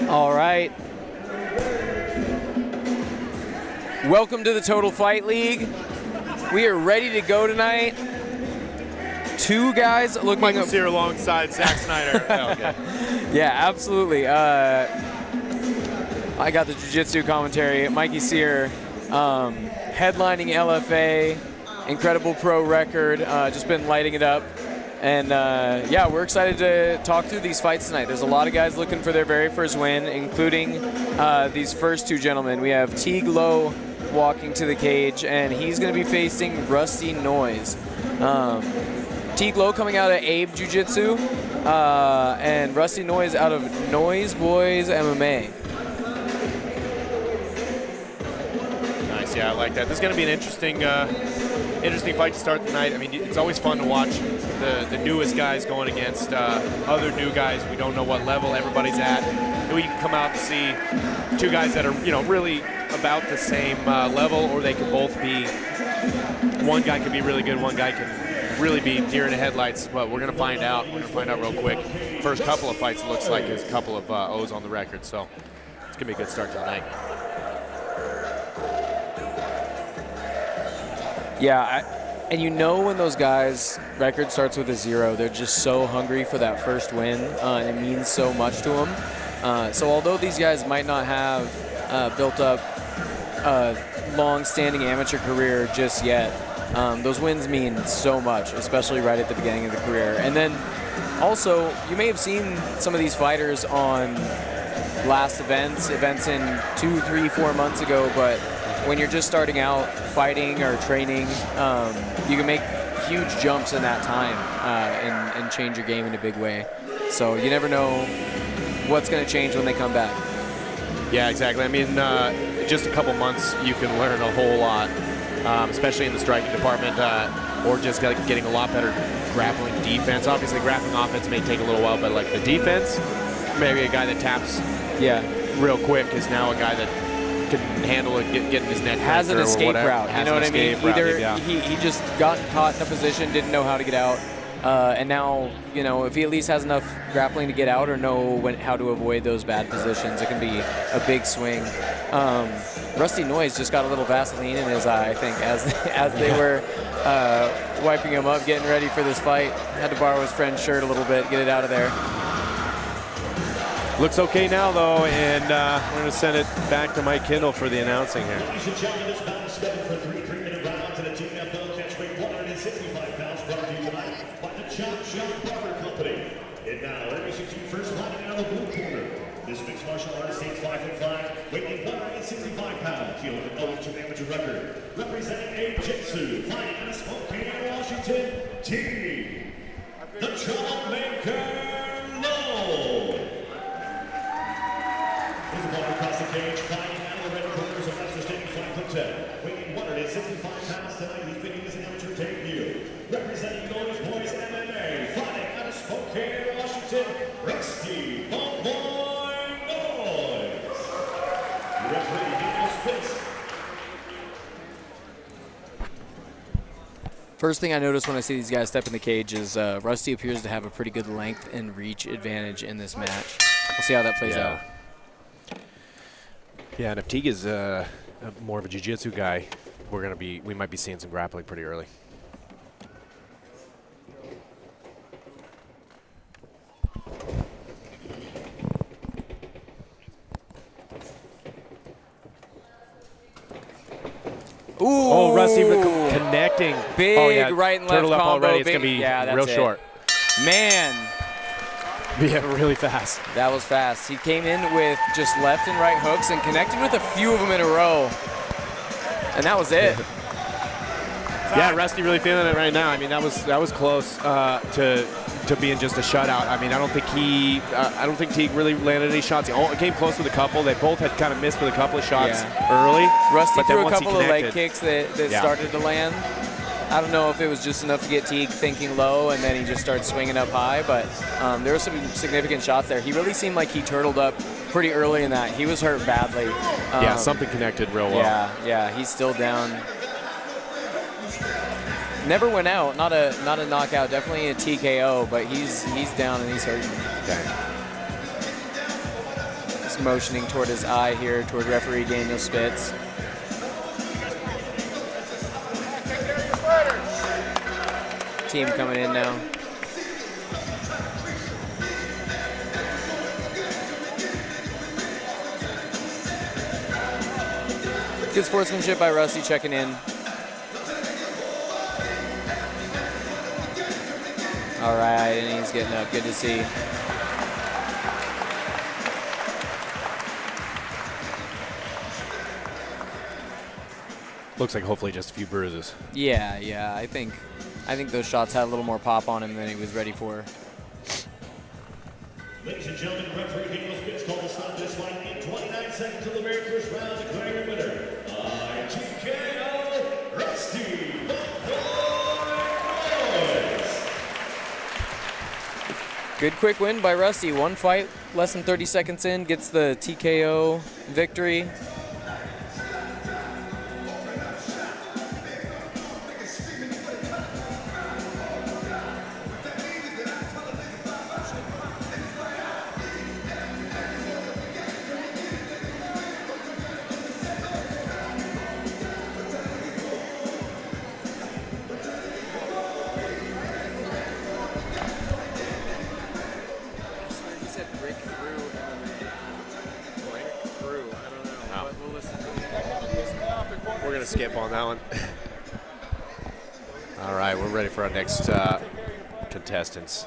All right. Welcome to the Total Fight League. We are ready to go tonight. Two guys looking Michael Sear alongside Zack Snyder. Oh, okay. Yeah, absolutely. I got the jiu-jitsu commentary. Mikey Sear, headlining LFA, incredible pro record, just been lighting it up. And yeah, we're excited to talk through these fights tonight. There's a lot of guys looking for their very first win, including these first two gentlemen. We have Teague Lowe walking to the cage, and he's going to be facing Rusty Noise. Teague Lowe coming out of Abe Jiu-Jitsu, and Rusty Noise out of Noise Boys MMA. Nice, yeah, I like that. This is going to be an interesting fight to start the night. I mean, it's always fun to watch the newest guys going against other new guys. We don't know what level everybody's at. We can come out and see two guys that are, really about the same level, or they can both be. One guy can be really good, one guy can really be deer in the headlights, but we're going to find out. We're going to find out real quick. First couple of fights, it looks like there's a couple of O's on the record, so it's going to be a good start to the night. Yeah, and when those guys' record starts with a 0, they're just so hungry for that first win. It means so much to them. So although these guys might not have built up a long-standing amateur career just yet, those wins mean so much, especially right at the beginning of the career. And then also, you may have seen some of these fighters on last events in 2, 3, 4 months ago, but when you're just starting out fighting or training, you can make huge jumps in that time and change your game in a big way. So you never know what's going to change when they come back. Yeah, exactly. I mean, just a couple months, you can learn a whole lot, especially in the striking department, or just getting a lot better grappling defense. Obviously, grappling offense may take a little while, but like the defense, maybe a guy that taps real quick is now a guy that can handle it, get in his net. Has an escape route, you know what I mean? Either yeah. he just got caught in a position, didn't know how to get out, and now, if he at least has enough grappling to get out or know how to avoid those bad positions, it can be a big swing. Rusty Noise just got a little Vaseline in his eye, I think, as they were wiping him up, getting ready for this fight. Had to borrow his friend's shirt a little bit, get it out of there. Looks okay now, though, and we're going to send it back to Mike Kindle for the announcing here. Ladies and gentlemen, this bout is scheduled for 3 3-minute rounds in a TFL catchweight 165 pounds, brought to you tonight by the Chop Shop Barber Company. And now, introducing you first fighting out of the blue corner. This mixed martial artist takes 5'5", weighing 165 pounds. He holds an 0-2 amateur record. Representing Abe Jiu-Jitsu, fighting out of Spokane, Washington, Teague, the Troublemaker Lowe. His opponent across the cage, fighting out of the red corners of Master State 5'10", weighing 165 pounds tonight. He's making his amateur debut. Representing Noise Boys MMA, fighting out of Spokane, Washington, Rusty Noise. Referee Nicholas Spitz. First thing I notice when I see these guys step in the cage is Rusty appears to have a pretty good length and reach advantage in this match. We'll see how that plays out. Yeah, and if Teague is more of a jiu-jitsu guy, we might be seeing some grappling pretty early. Ooh. Oh, Rusty connecting. Big right and left Turtle up combo. already. It's going to be real short. Man. Yeah, really fast. That was fast. He came in with just left and right hooks and connected with a few of them in a row. And that was it. Yeah, Rusty really feeling it right now. I mean, that was close to being just a shutout. I mean, I don't think Teague really landed any shots. He came close with a couple. They both had kind of missed with a couple of shots early. Rusty but threw then a couple of leg kicks that Yeah. started to land. I don't know if it was just enough to get Teague thinking low and then he just started swinging up high, but there were some significant shots there. He really seemed like he turtled up pretty early in that. He was hurt badly. Yeah, something connected real well. Yeah, he's still down. Never went out, not a knockout, definitely a TKO, but he's down and he's hurting. Okay. This Just motioning toward his eye here, toward referee Daniel Spitz. Team coming in now. Good sportsmanship by Rusty checking in. All right, and he's getting up. Good to see. Looks like hopefully just a few bruises. Yeah. I think those shots had a little more pop on him than he was ready for. Ladies and gentlemen, referee Daniel Spitz called to stop this fight in 29 seconds of the very first round, declaring your winner by TKO, Rusty Boys. Good quick win by Rusty. One fight, less than 30 seconds in, gets the TKO victory. We're going to skip on that one. All right, we're ready for our next contestants.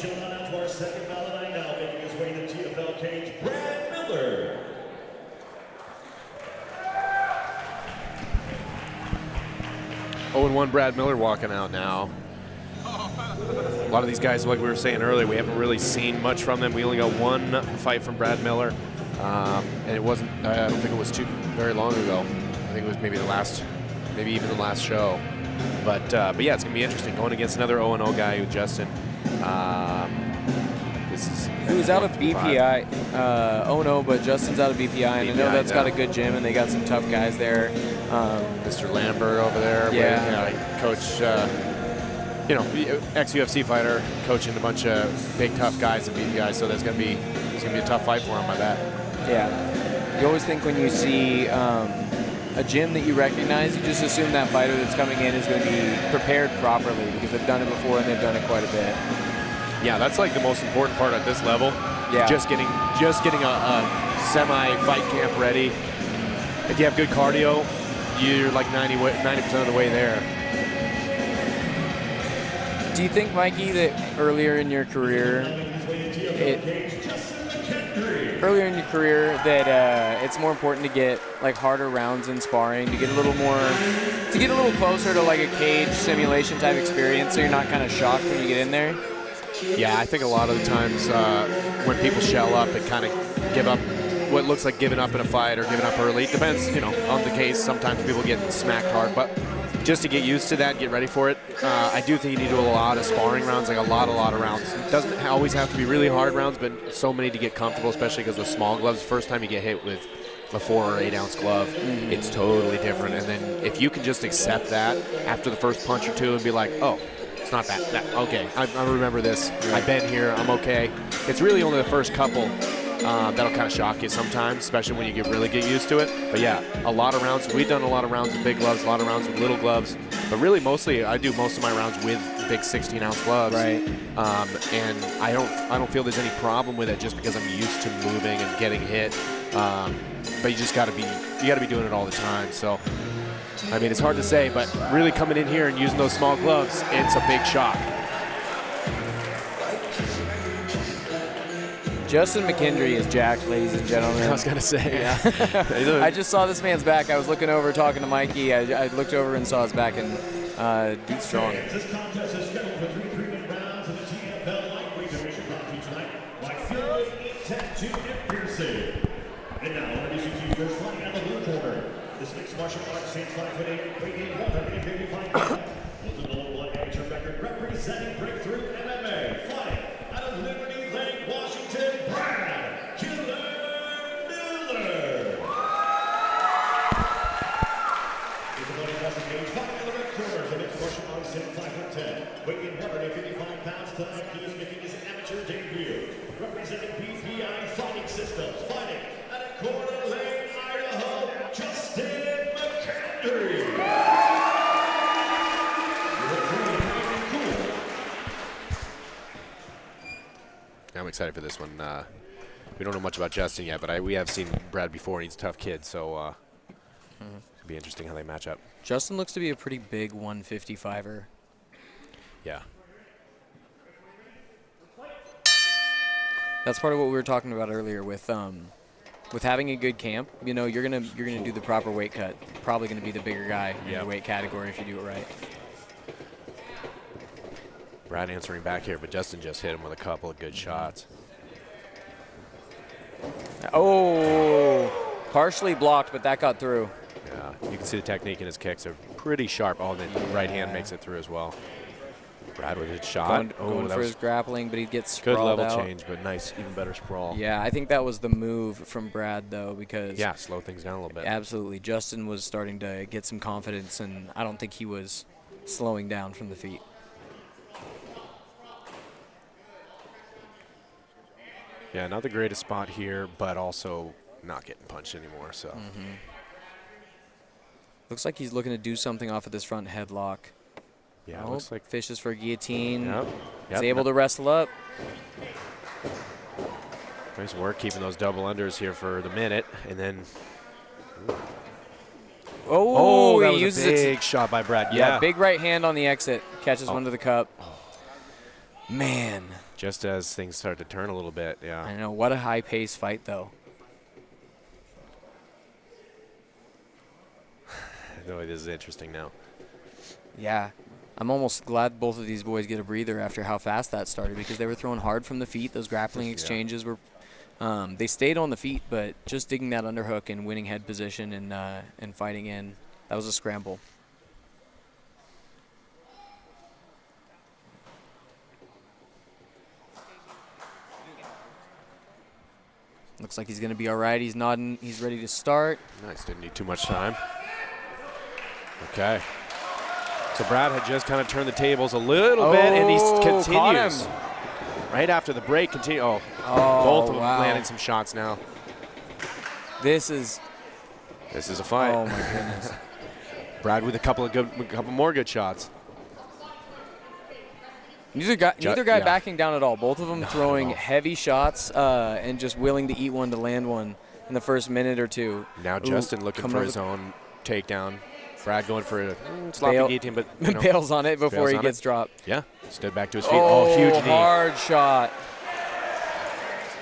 Showing on out to our second ballot line now, making his way to the TFL cage, Brad Miller. Oh, and 1 Brad Miller walking out now. A lot of these guys, like we were saying earlier, we haven't really seen much from them. We only got one fight from Brad Miller, and it wasn't. I don't think it was very long ago. I think it was maybe even the last show. But yeah, it's gonna be interesting going against another 0-0 guy, Justin. Who's out of BPI? Oh no, but Justin's out of BPI, and I know that's got a good gym, and they got some tough guys there. Mr. Lambert over there. Yeah. Coach, ex-UFC fighter, coaching a bunch of big tough guys in BPI, so it's gonna be a tough fight for him, I bet. Yeah. You always think when you see a gym that you recognize, you just assume that fighter that's coming in is going to be prepared properly because they've done it before and they've done it quite a bit. Yeah, that's like the most important part at this level. Yeah. Just getting a semi-fight camp ready. If you have good cardio, you're like 90% of the way there. Do you think, Mikey, that earlier in your career, that it's more important to get like harder rounds in sparring, to get a little closer to like a cage simulation type experience, so you're not kind of shocked when you get in there? Yeah, I think a lot of the times when people shell up and kind of give up what looks like giving up in a fight or giving up early, it depends, on the case. Sometimes people get smacked hard, but just to get used to that, get ready for it, I do think you need to do a lot of sparring rounds, like a lot of rounds. It doesn't always have to be really hard rounds, but so many to get comfortable, especially because with small gloves, the first time you get hit with a 4 or 8 ounce glove, it's totally different. And then if you can just accept that after the first punch or two and be like, oh, it's not that okay, I remember this, I've been here, I'm okay. It's really only the first couple that'll kind of shock you sometimes, especially when you really get used to it. But yeah, a lot of rounds. We've done a lot of rounds with big gloves, a lot of rounds with little gloves. But really, mostly, I do most of my rounds with big 16-ounce gloves. Right. And I don't feel there's any problem with it just because I'm used to moving and getting hit. But you just gotta be doing it all the time. So, I mean, it's hard to say, but really coming in here and using those small gloves, it's a big shock. Justin McKendry is jacked, ladies and gentlemen. I was going to say, yeah. I just saw this man's back. I was looking over, talking to Mikey. I looked over and saw his back, and dude's strong. This contest is scheduled for 3 3-minute rounds in the TFL lightweight division, brought to you tonight by Philly Tattoo and Piercing. And now, introducing to you first martial arts since 5'8", weighing 155 pounds. With the number 1 amateur record representing Breakthrough MMA. Fighting out of Liberty Lake, Washington, Brad Killer Miller. With the money wrestling cage, fighting in the red corner, the mixed martial arts since 5'10", weighing 155 pounds tonight. He is making his amateur debut. Representing BPI Fighting Systems, fighting out of Coeur d'Alene, Idaho, Justin McKendry. I'm excited for this one. We don't know much about Justin yet, but we have seen Brad before, and he's a tough kid, so it'll be interesting how they match up. Justin looks to be a pretty big 155er. Yeah. That's part of what we were talking about earlier with having a good camp. You know, you're gonna do the proper weight cut. Probably gonna be the bigger guy in your weight category if you do it right. Brad answering back here, but Justin just hit him with a couple of good shots. Oh, partially blocked, but that got through. Yeah, you can see the technique in his kicks are pretty sharp. Oh, and then the right hand makes it through as well. Brad with his shot. Going for his grappling, but he gets good sprawled level out. change, but nice, even better sprawl. Yeah, I think that was the move from Brad, though, because slow things down a little bit. Absolutely, Justin was starting to get some confidence, and I don't think he was slowing down from the feet. Yeah, not the greatest spot here, but also not getting punched anymore. So looks like he's looking to do something off of this front headlock. Yeah, it looks like fishes for a guillotine. Yep. He's able to wrestle up. Nice work keeping those double unders here for the minute, and then. Oh, that he was uses a big shot by Brad. Yeah, big right hand on the exit. Catches one to the cup. Man. Just as things start to turn a little bit, yeah. I know. What a high-paced fight, though. No, this is interesting now. Yeah. I'm almost glad both of these boys get a breather after how fast that started because they were throwing hard from the feet. Those grappling exchanges were they stayed on the feet, but just digging that underhook and winning head position and fighting in, that was a scramble. Looks like he's going to be all right. He's nodding. He's ready to start. Nice. Didn't need too much time. Okay. So Brad had just kind of turned the tables a little bit, and he continues. Right after the break, both of them landing some shots now. This is a fight. Oh my goodness. Brad with a couple more good shots. Neither guy backing down at all. Both of them throwing heavy shots and just willing to eat one to land one in the first minute or two. Now Justin looking for his own takedown. Brad going for a sloppy guillotine, but bails on it before he gets dropped. Yeah, stood back to his feet. Oh, huge knee. Hard shot.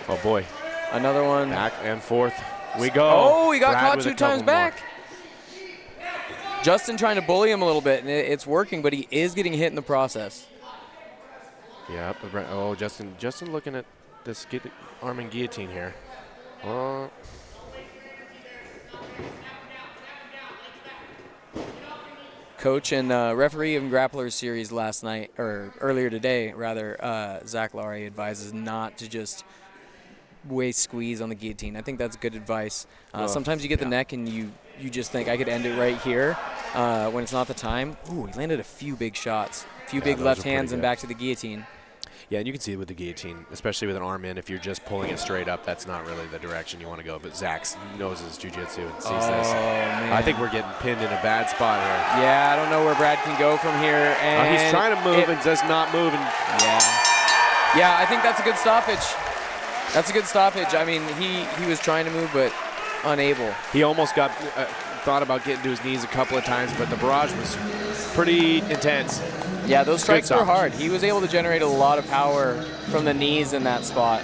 Oh, boy. Another one. Back and forth we go. Oh, he got Brad caught 2 times back. Justin trying to bully him a little bit, and it's working, but he is getting hit in the process. Yeah, but Justin looking at this arm and guillotine here. Oh. Coach and referee of Grapplers series last night, or earlier today, rather, Zach Laurie advises not to just waste squeeze on the guillotine. I think that's good advice. Sometimes you get the neck and you just think, I could end it right here when it's not the time. Ooh, he landed a few big shots, a few big left hands and back to the guillotine. Yeah, and you can see it with the guillotine, especially with an arm in. If you're just pulling it straight up, that's not really the direction you want to go. But Zach knows his jiu-jitsu and sees this. Man. I think we're getting pinned in a bad spot here. Yeah, I don't know where Brad can go from here. And he's trying to move and does not move. Yeah, I think that's a good stoppage. That's a good stoppage. I mean, he was trying to move, but unable. He almost got thought about getting to his knees a couple of times, but the barrage was pretty intense. Yeah, those strikes were hard. He was able to generate a lot of power from the knees in that spot.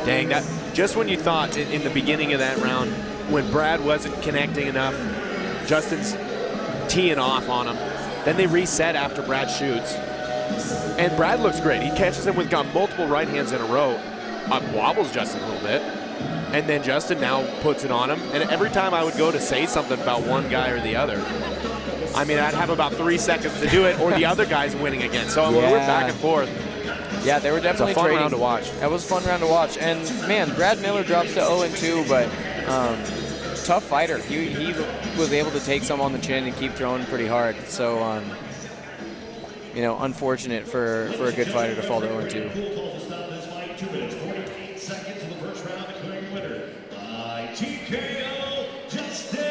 Dang, that just when you thought in the beginning of that round, when Brad wasn't connecting enough, Justin's teeing off on him. Then they reset after Brad shoots. And Brad looks great. He catches him with multiple right hands in a row. Wobbles Justin a little bit. And then Justin now puts it on him. And every time I would go to say something about one guy or the other, I mean, I'd have about 3 seconds to do it, or the other guy's winning again. So we're back and forth. Yeah, they were definitely it's a fun trading. round to watch. That was a fun round to watch. And, man, Brad Miller drops to 0-2, but tough fighter. He was able to take some on the chin and keep throwing pretty hard. So, you know, unfortunate for a good fighter to fall to 0-2. TKO, Justin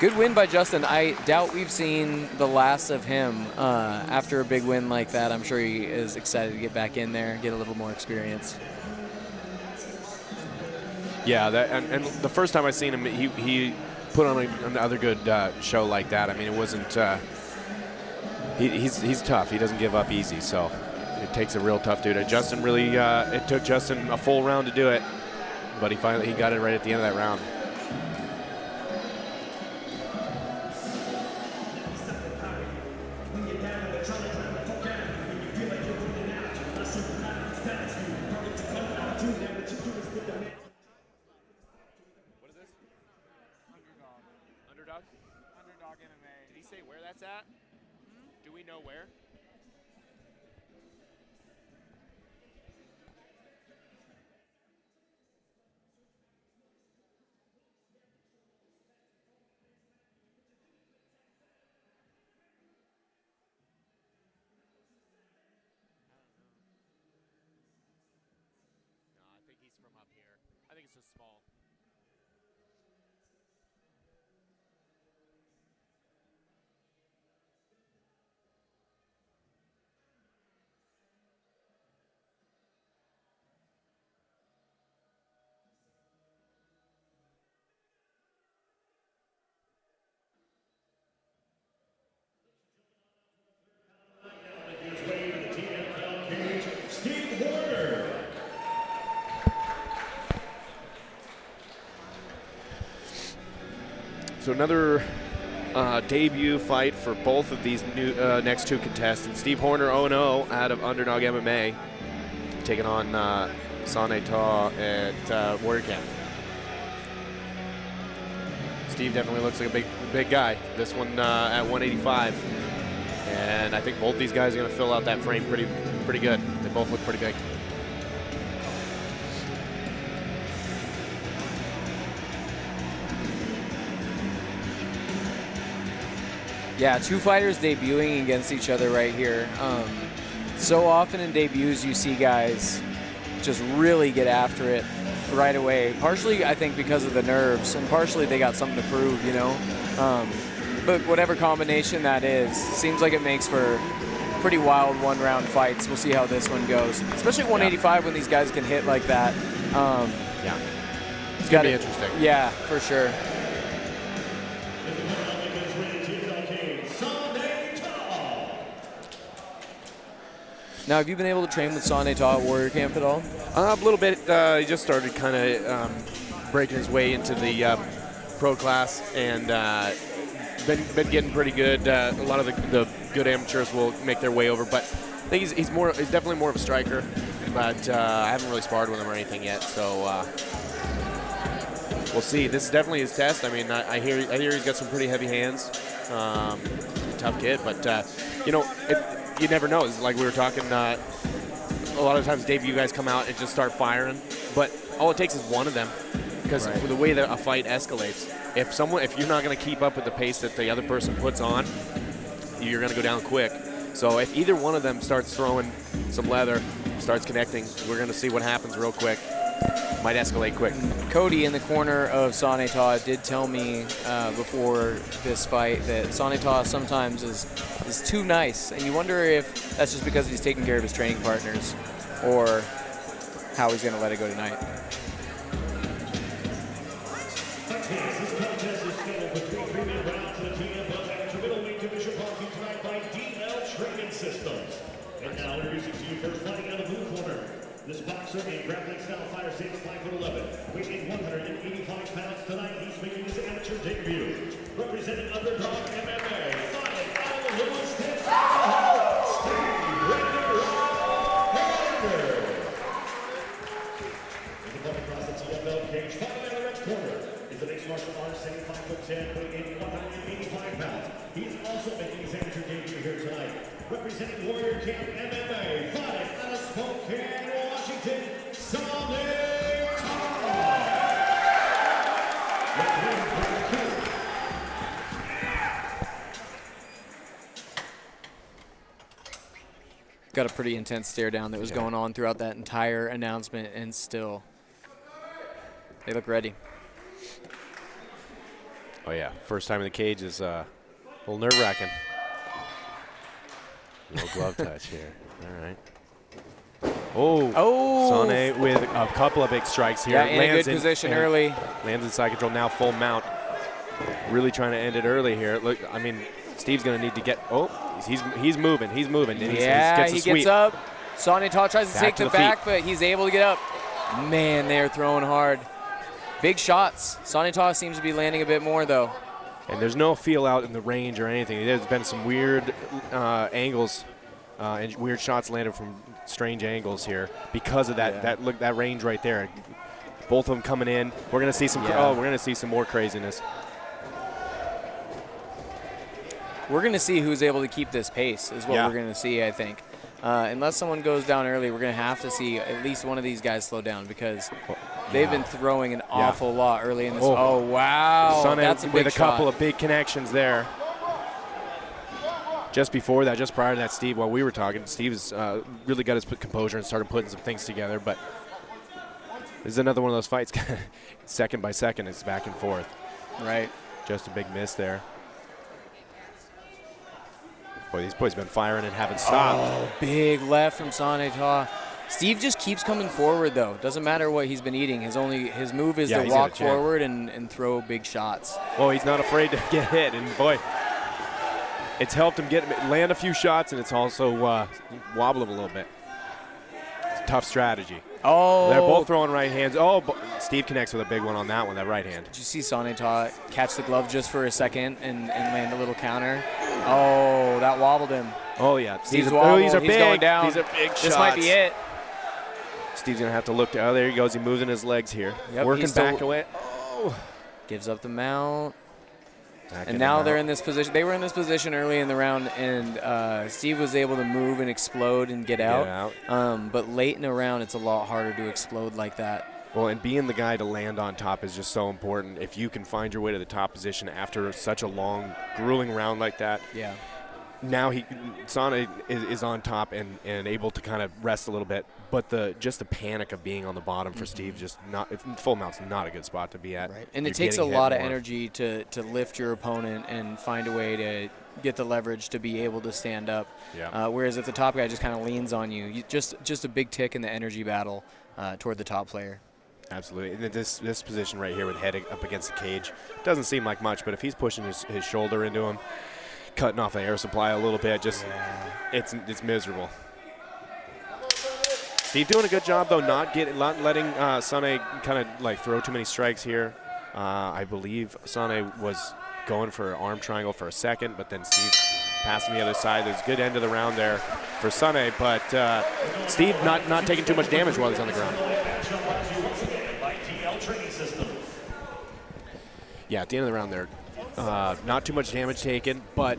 Good win by Justin. I doubt we've seen the last of him after a big win like that. I'm sure he is excited to get back in there, get a little more experience. Yeah, and the first time I seen him, he put on another good show like that. I mean, it wasn't. He's tough. He doesn't give up easy. So it takes a real tough dude. Justin really. It took Justin a full round to do it, but he got it right at the end of that round. Underdog MMA. Did he say where that's at? Do we know where? No, I think he's from up here. I think it's just small. So another debut fight for both of these new next two contestants. Steve Horner 0-0 out of Underdog MMA, taking on Sane Ta at Warrior Camp. Steve definitely looks like a big guy. This one at 185, and I think both these guys are going to fill out that frame pretty good. They both look pretty big. Yeah, two fighters debuting against each other right here. So often in debuts you see guys just really get after it right away. Partially, I think, because of the nerves, and partially they got something to prove, you know. But whatever combination that is, seems like it makes for pretty wild one-round fights. We'll see how this one goes, especially at 185 when these guys can hit like that. Yeah, it's gonna be interesting. Yeah, for sure. Now, have you been able to train with Sane Ta at Warrior Camp at all? A little bit. He just started kind of breaking his way into the pro class, and been getting pretty good. A lot of the good amateurs will make their way over, but I think he's definitely more of a striker. But I haven't really sparred with him or anything yet, so we'll see. This is definitely his test. I mean, I hear he's got some pretty heavy hands. Tough kid, but you know. You never know. It's like we were talking, a lot of times debut guys come out and just start firing, but all it takes is one of them, because right. the way that a fight escalates, if you're not going to keep up with the pace that the other person puts on, you're going to go down quick. So if either one of them starts throwing some leather, starts connecting, we're going to see what happens real quick. Might escalate quick. Cody in the corner of Sane Ta did tell me before this fight that Sane Ta sometimes is too nice, and you wonder if that's just because he's taking care of his training partners or how he's going to let it go tonight. This contest is scheduled for 3 3-minute rounds in the TFL amateur middleweight division brought to you tonight by TFL Training Systems. And now introducing to you first fighting out of the blue corner. This boxer and grappling style fighter stands 5'11", weighing 185 pounds tonight. He's making his amateur debut. Representing Underdog MMA, fighting out of Lewis, Texas, Steve Horner. got a pretty intense stare down that was going on throughout that entire announcement, and still they look ready. Oh, yeah. First time in the cage is a little nerve-wracking. Little glove touch here. All right. Oh, Sane with a couple of big strikes here. Yeah, in a good position early. Lands in side control, now full mount. Really trying to end it early here. Look, I mean, Steve's going to need to get, he's moving. He's moving. And he gets up. Sane Ta tries to take the back, but he's able to get up. Man, they're throwing hard. Big shots. Sane Ta seems to be landing a bit more, though. And there's no feel out in the range or anything. There's been some weird angles and weird shots landed from strange angles here because of that that range right there. Both of them coming in. We're gonna see some. We're gonna see some more craziness. We're gonna see who's able to keep this pace. Is what we're gonna see, I think. Unless someone goes down early, we're gonna have to see at least one of these guys slow down because they've been throwing an awful lot early in this. Oh wow! Sane That's a big with a shot. couple of big connections there. Just before that, just prior to that, Steve, while we were talking, Steve's really got his composure and started putting some things together. But this is another one of those fights. Second by second, it's back and forth. Right. Just a big miss there. Boy, these boys have been firing and haven't stopped. Oh, big left from Sane Ta. Steve just keeps coming forward, though. Doesn't matter what he's been eating. His move is to walk forward and throw big shots. Well, he's not afraid to get hit, and boy, it's helped him land a few shots, and it's also wobbled him a little bit. It's a tough strategy. Oh. They're both throwing right hands. Oh, Steve connects with a big one on that one, that right hand. Did you see Sane Ta catch the glove just for a second and land a little counter? Oh, that wobbled him. Oh, yeah. Steve's wobbled. These are He's big. going down. These are big shots. This might be it. Steve's going to have to look. Oh, there he goes. He's moving his legs here. Yep, working back away. Oh. Gives up the mount. And now they're in this position. They were in this position early in the round, and Steve was able to move and explode and get out. But late in the round, it's a lot harder to explode like that. Well, and being the guy to land on top is just so important. If you can find your way to the top position after such a long, grueling round like that. Yeah. Now Sane is on top and able to kind of rest a little bit, but just the panic of being on the bottom for Steve, full mount's not a good spot to be at. Right. And it takes a lot of energy to lift your opponent and find a way to get the leverage to be able to stand up. Yeah. Whereas if the top guy just kind of leans on you, just a big tick in the energy battle toward the top player. Absolutely. And this position right here with head up against the cage doesn't seem like much, but if he's pushing his shoulder into him, cutting off the air supply a little bit, it's miserable. Steve doing a good job though, not letting Sane kind of like throw too many strikes here. I believe Sane was going for an arm triangle for a second, but then Steve passed on the other side. There's a good end of the round there for Sane, but Steve not taking too much damage while he's on the ground. Yeah, at the end of the round there, not too much damage taken, but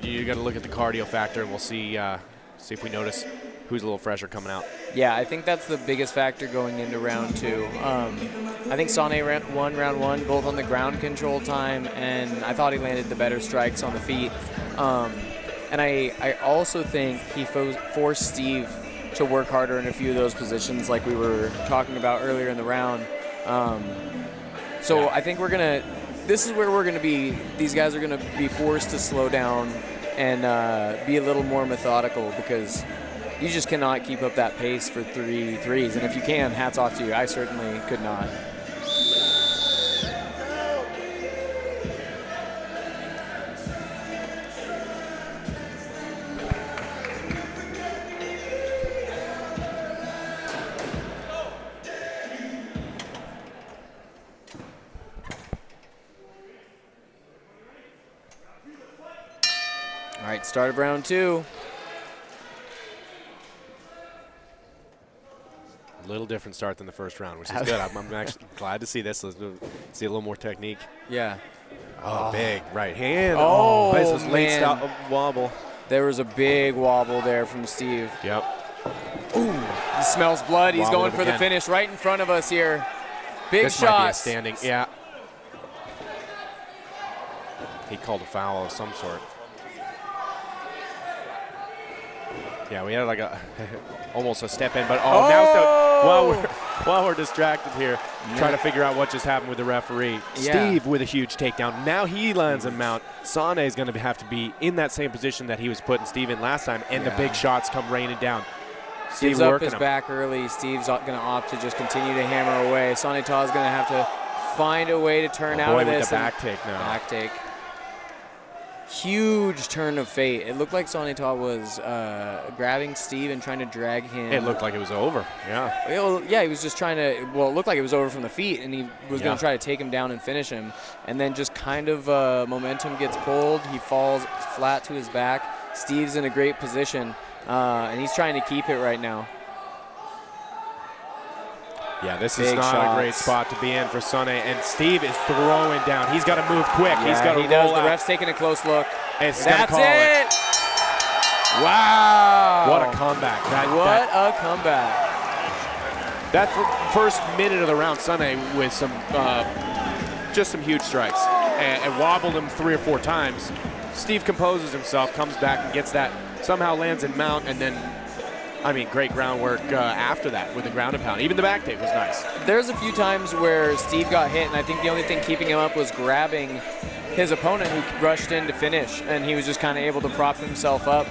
you got to look at the cardio factor, and we'll see if we notice who's a little fresher coming out. Yeah, I think that's the biggest factor going into round two. I think Sane won round one, both on the ground control time, and I thought he landed the better strikes on the feet. And I also think he forced Steve to work harder in a few of those positions like we were talking about earlier in the round. I think this is where we're going to be, these guys are going to be forced to slow down and be a little more methodical because you just cannot keep up that pace for 3 threes. And if you can, hats off to you. I certainly could not. All right, start of round two. A little different start than the first round, which is good. I'm actually glad to see this. Let's see a little more technique. Yeah. Oh, big right hand. Oh, nice. This late man. stop wobble. There was a big wobble there from Steve. Yep. Ooh, he smells blood. He's Wobbled going for again. the finish right in front of us here. Big This shot. might be a standing. Yeah. He called a foul of some sort. Yeah, we had like a almost a step in, but now while we're distracted here, trying to figure out what just happened with the referee. Steve with a huge takedown. Now he lands a mount. Sane is going to have to be in that same position that he was putting Steve in last time, and the big shots come raining down. Steve's up his back early. Steve's going to opt to just continue to hammer away. Sane Ta is going to have to find a way to turn out of this. With the back take now. Back take. Huge turn of fate. It looked like Sane Ta was grabbing Steve and trying to drag him. It looked like it was over, yeah. Yeah, he was just trying to, well, it looked like it was over from the feet, and he was going to try to take him down and finish him. And then just kind of momentum gets pulled. He falls flat to his back. Steve's in a great position, and he's trying to keep it right now. Yeah, this is not a great spot to be in for Sane, and Steve is throwing down. He's got to move quick. Yeah, he's got to roll out. The ref's taking a close look. That's it. Wow. What a comeback. What a comeback. That first minute of the round, Sane with some just some huge strikes and wobbled him 3 or 4 times. Steve composes himself, comes back and gets that, somehow lands in mount, and then great groundwork after that with the ground and pound. Even the back take was nice. There's a few times where Steve got hit, and I think the only thing keeping him up was grabbing his opponent who rushed in to finish, and he was just kind of able to prop himself up.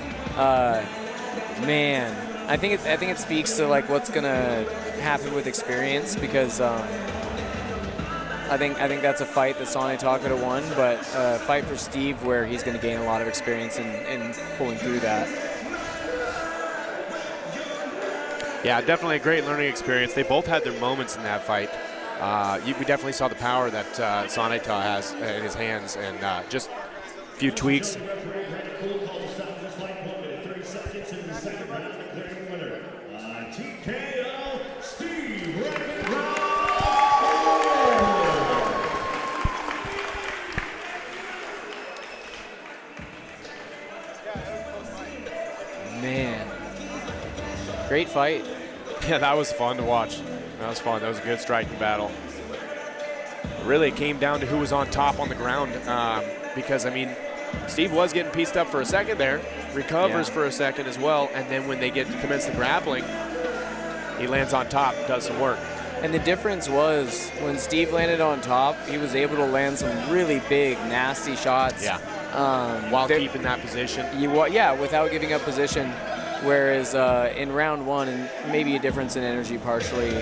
Man, I think it speaks to like what's gonna happen with experience, because I think that's a fight that Sane Ta could have won, but a fight for Steve where he's gonna gain a lot of experience in pulling through that. Yeah, definitely a great learning experience. They both had their moments in that fight. We definitely saw the power that Sane Ta has in his hands, and just a few tweaks. Man, great fight. Yeah, that was fun to watch. That was fun. That was a good striking battle. Really, it came down to who was on top on the ground, because, Steve was getting pieced up for a second there, recovers for a second as well, and then when they commence the grappling, he lands on top, does some work. And the difference was when Steve landed on top, he was able to land some really big, nasty shots. Yeah. While keeping that position. Without giving up position. Whereas in round one, and maybe a difference in energy partially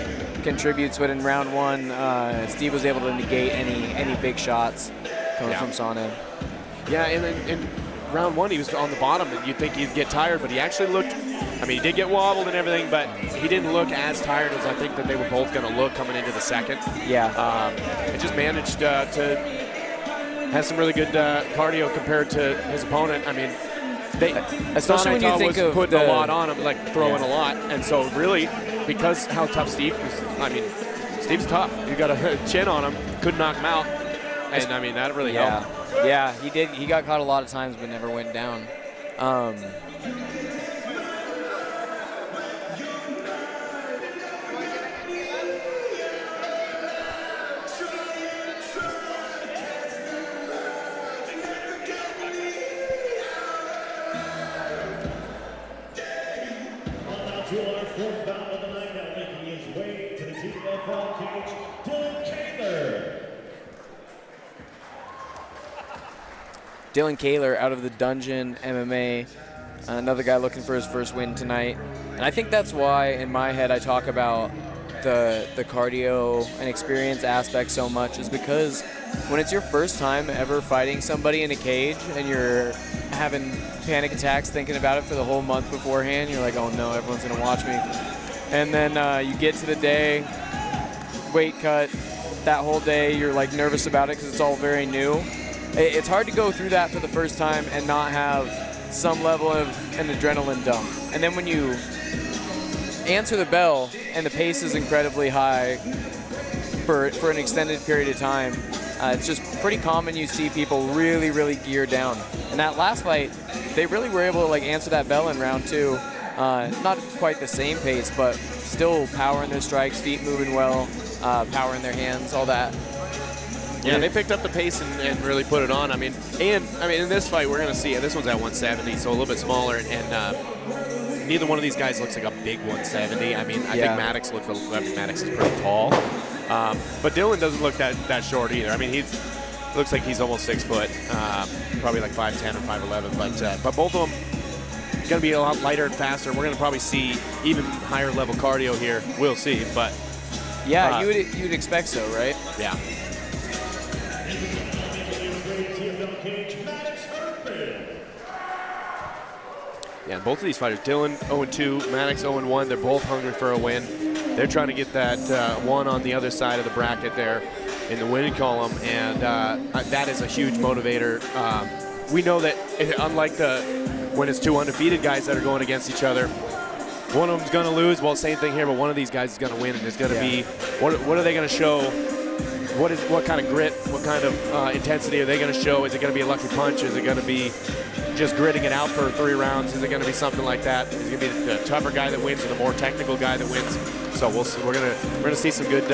contributes, but in round one, Steve was able to negate any big shots coming from Sane. Yeah, and in round one, he was on the bottom, and you'd think he'd get tired, but he actually looked, he did get wobbled and everything, but he didn't look as tired as I think that they were both going to look coming into the second. Yeah. He just managed to have some really good cardio compared to his opponent. Especially when you think was of putting a lot on him, like throwing a lot, and so really, because how tough Steve was, Steve's tough. You got a chin on him, couldn't knock him out, and that really helped. Yeah, he did. He got caught a lot of times, but never went down. To our fourth bout of the night, now making his way to the TFL cage, Dylan Kaler. Dylan Kaler out of the Dungeon MMA, another guy looking for his first win tonight. And I think that's why, in my head, I talk about the cardio and experience aspect so much, is because when it's your first time ever fighting somebody in a cage and you're having panic attacks thinking about it for the whole month beforehand, you're like, oh no, everyone's gonna watch me. And then you get to the day, weight cut, that whole day you're like nervous about it because it's all very new. It's hard to go through that for the first time and not have some level of an adrenaline dump. And then when you answer the bell and the pace is incredibly high for an extended period of time, it's just pretty common you see people really, really gear down. And that last fight, they really were able to answer that bell in round two. Not quite the same pace, but still power in their strikes, feet moving well, power in their hands, all that. Yeah, they picked up the pace and really put it on. In this fight, we're going to see, this one's at 170, so a little bit smaller, and neither one of these guys looks like a big 170. I mean, I think Maddox Maddox is pretty tall. But Dylan doesn't look that short either. I mean, looks like he's almost 6 foot, probably like 5'10" or 5'11". But both of them going to be a lot lighter and faster. We're going to probably see even higher level cardio here. We'll see, but yeah, you'd expect so, right? Yeah. Yeah, both of these fighters, Dylan 0-2, Maddox 0-1. They're both hungry for a win. They're trying to get that one on the other side of the bracket there in the winning column, and that is a huge motivator. We know that unlike when it's 2 undefeated guys that are going against each other, one of them's going to lose. Well, same thing here, but one of these guys is going to win, and it's going to be what are they going to show? What kind of grit? What kind of intensity are they going to show? Is it going to be a lucky punch? Is it going to be just gritting it out for 3 rounds? Is it going to be something like that? Is it going to be the tougher guy that wins or the more technical guy that wins? So we'll see. We're gonna see some good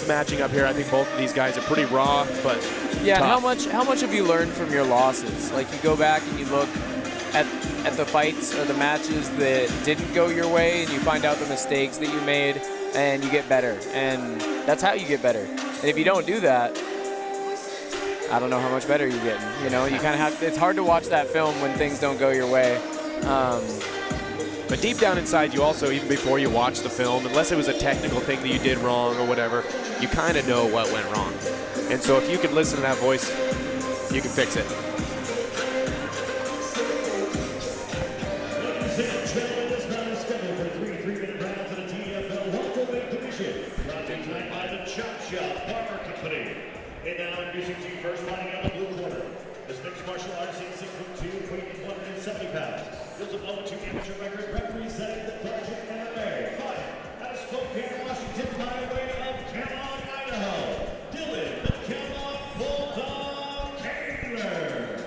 matching up here. I think both of these guys are pretty raw, but yeah. tough. And how much have you learned from your losses? Like, you go back and you look at the fights or the matches that didn't go your way, and you find out the mistakes that you made, and you get better. And that's how you get better. And if you don't do that, I don't know how much better you're getting. You know, you kind of have. It's hard to watch that film when things don't go your way. But deep down inside, you also, even before you watch the film, unless it was a technical thing that you did wrong or whatever, you kind of know what went wrong. And so if you can listen to that voice, you can fix it. Ladies and gentlemen, this round is scheduled for 3 3-minute rounds in the TFL welterweight division. Brought to you tonight by the Chop Shop Barber Company. And now introducing to you first, fighting out the blue corner. This mixed martial artist is 6'2", weighing 170 pounds. There's a 0-2 amateur record representing the Belgian MMA. Fighting out of Spokane, Washington, by way of Kellogg, Idaho. Dylan, the Kellogg Bulldog Kingler.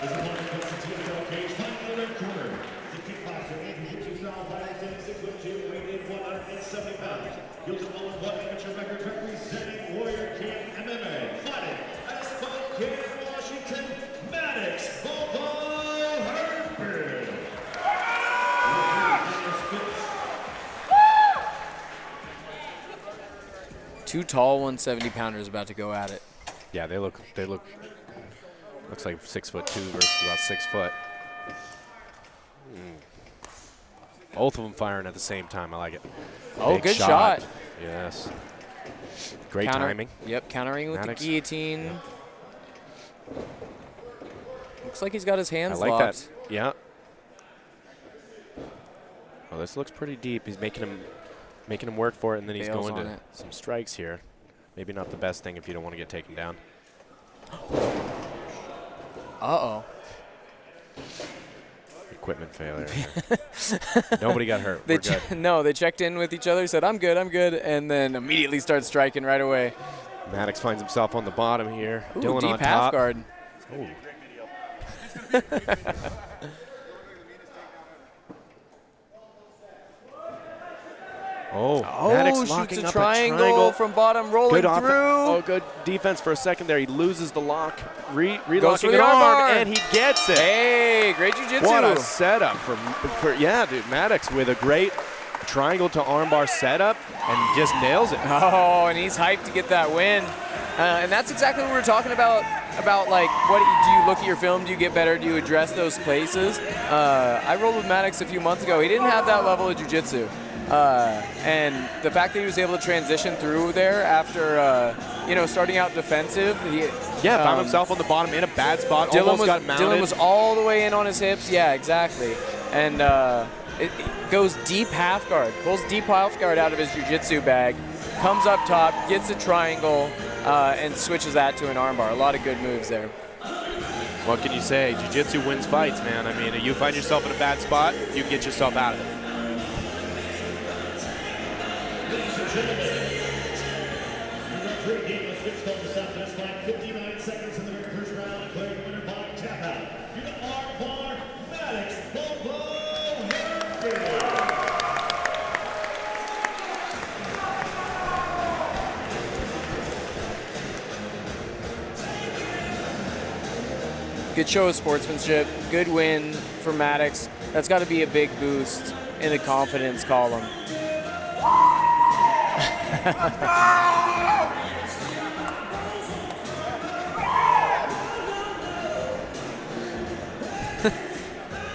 His opponent comes to TFL cage, fighting out of their corner. The kickboxer and jiu-jitsu style fighter, 6'2", weighing 170 pounds. He's a 0-1 amateur record representing Warrior King MMA. Fighting out of Spokane, Washington, Maddox Bobo Herbert. Two tall 170-pounders about to go at it. Yeah, they look. Looks like 6'2" versus about 6 foot. Both of them firing at the same time. I like it. Oh, Big good shot. Yes. Great timing. Yep, countering with Maddox. the guillotine. Yeah. Looks like he's got his hands I like locked. that. Yeah. Oh, this looks pretty deep. He's making him work for it, and then he's Bails going on to it. some strikes here. Maybe not the best thing if you don't want to get taken down. Uh-oh. Equipment failure. Nobody got hurt. We're good. No, they checked in with each other, said, I'm good, and then immediately started striking right away. Maddox finds himself on the bottom here. Ooh, Dylan deep on half top. guard. Ooh. Maddox Shoots locking a up triangle from bottom, rolling good through. Oh, good defense for a second there. He loses the lock, Goes for relocking the an arm, armbar. and he gets it. Hey, great jiu-jitsu. What a setup for yeah, dude. Maddox with a great triangle to armbar setup and just nails it. Oh, and he's hyped to get that win. And that's exactly what we were talking about like, what do you look at your film? Do you get better? Do you address those places? I rolled with Maddox a few months ago. He didn't have that level of jiu-jitsu. And the fact that he was able to transition through there after, starting out defensive. Found himself on the bottom in a bad spot. Dylan Got mounted. Dylan was all the way in on his hips. Yeah, exactly. And it goes deep half guard. Pulls deep half guard out of his jiu-jitsu bag. Comes up top, gets a triangle, and switches that to an armbar. A lot of good moves there. What can you say? Jiu-jitsu wins fights, man. I mean, you find yourself in a bad spot, you can get yourself out of it. Ladies and gentlemen, the referee gave us fixed on the stop this fight. 59 seconds in the very first round, declared the winner by tap out. You got armbar, Maddox Bobo Herbert. good show of sportsmanship, good win for Maddox. That's got to be a big boost in the confidence column.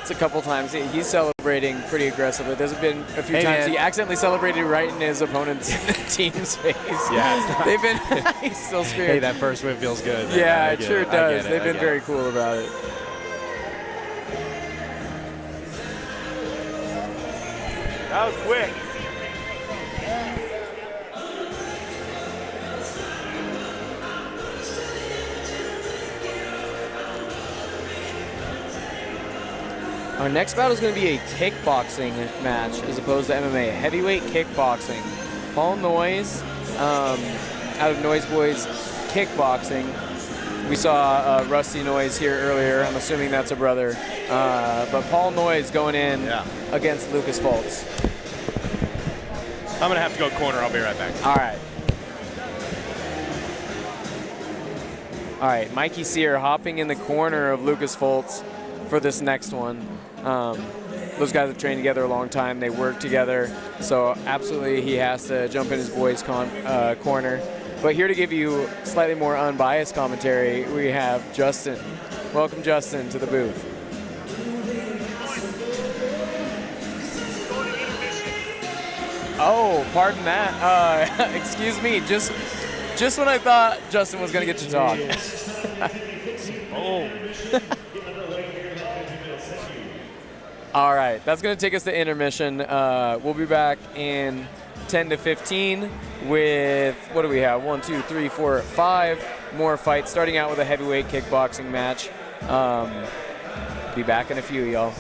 It's a couple times. He's celebrating pretty aggressively. There's been a few times he accidentally celebrated right in his opponent's team's face. Yeah, they've been. He's still scared. Hey, that first win feels good. Yeah, it sure does. They've been very cool about it. That was quick. Our next battle is going to be a kickboxing match as opposed to MMA. Heavyweight kickboxing. Paul Noyes out of Noise Boys Kickboxing. We saw Rusty Noyes here earlier. I'm assuming that's a brother. But Paul Noyes going in against Lucas Fultz. I'm going to have to go corner. I'll be right back. All right. All right, Mikey Sear hopping in the corner of Lucas Fultz for this next one. Those guys have trained together a long time. They work together. So absolutely he has to jump in his boys' corner. But here to give you slightly more unbiased commentary, we have Justin. Welcome, Justin, to the booth. Oh, pardon that. Excuse me. Just when I thought Justin was going to get to talk. Oh. All right, that's going to take us to intermission. We'll be back in 10 to 15 with, what do we have? 1, 2, 3, 4, 5 more fights, starting out with a heavyweight kickboxing match. Be back in a few, y'all.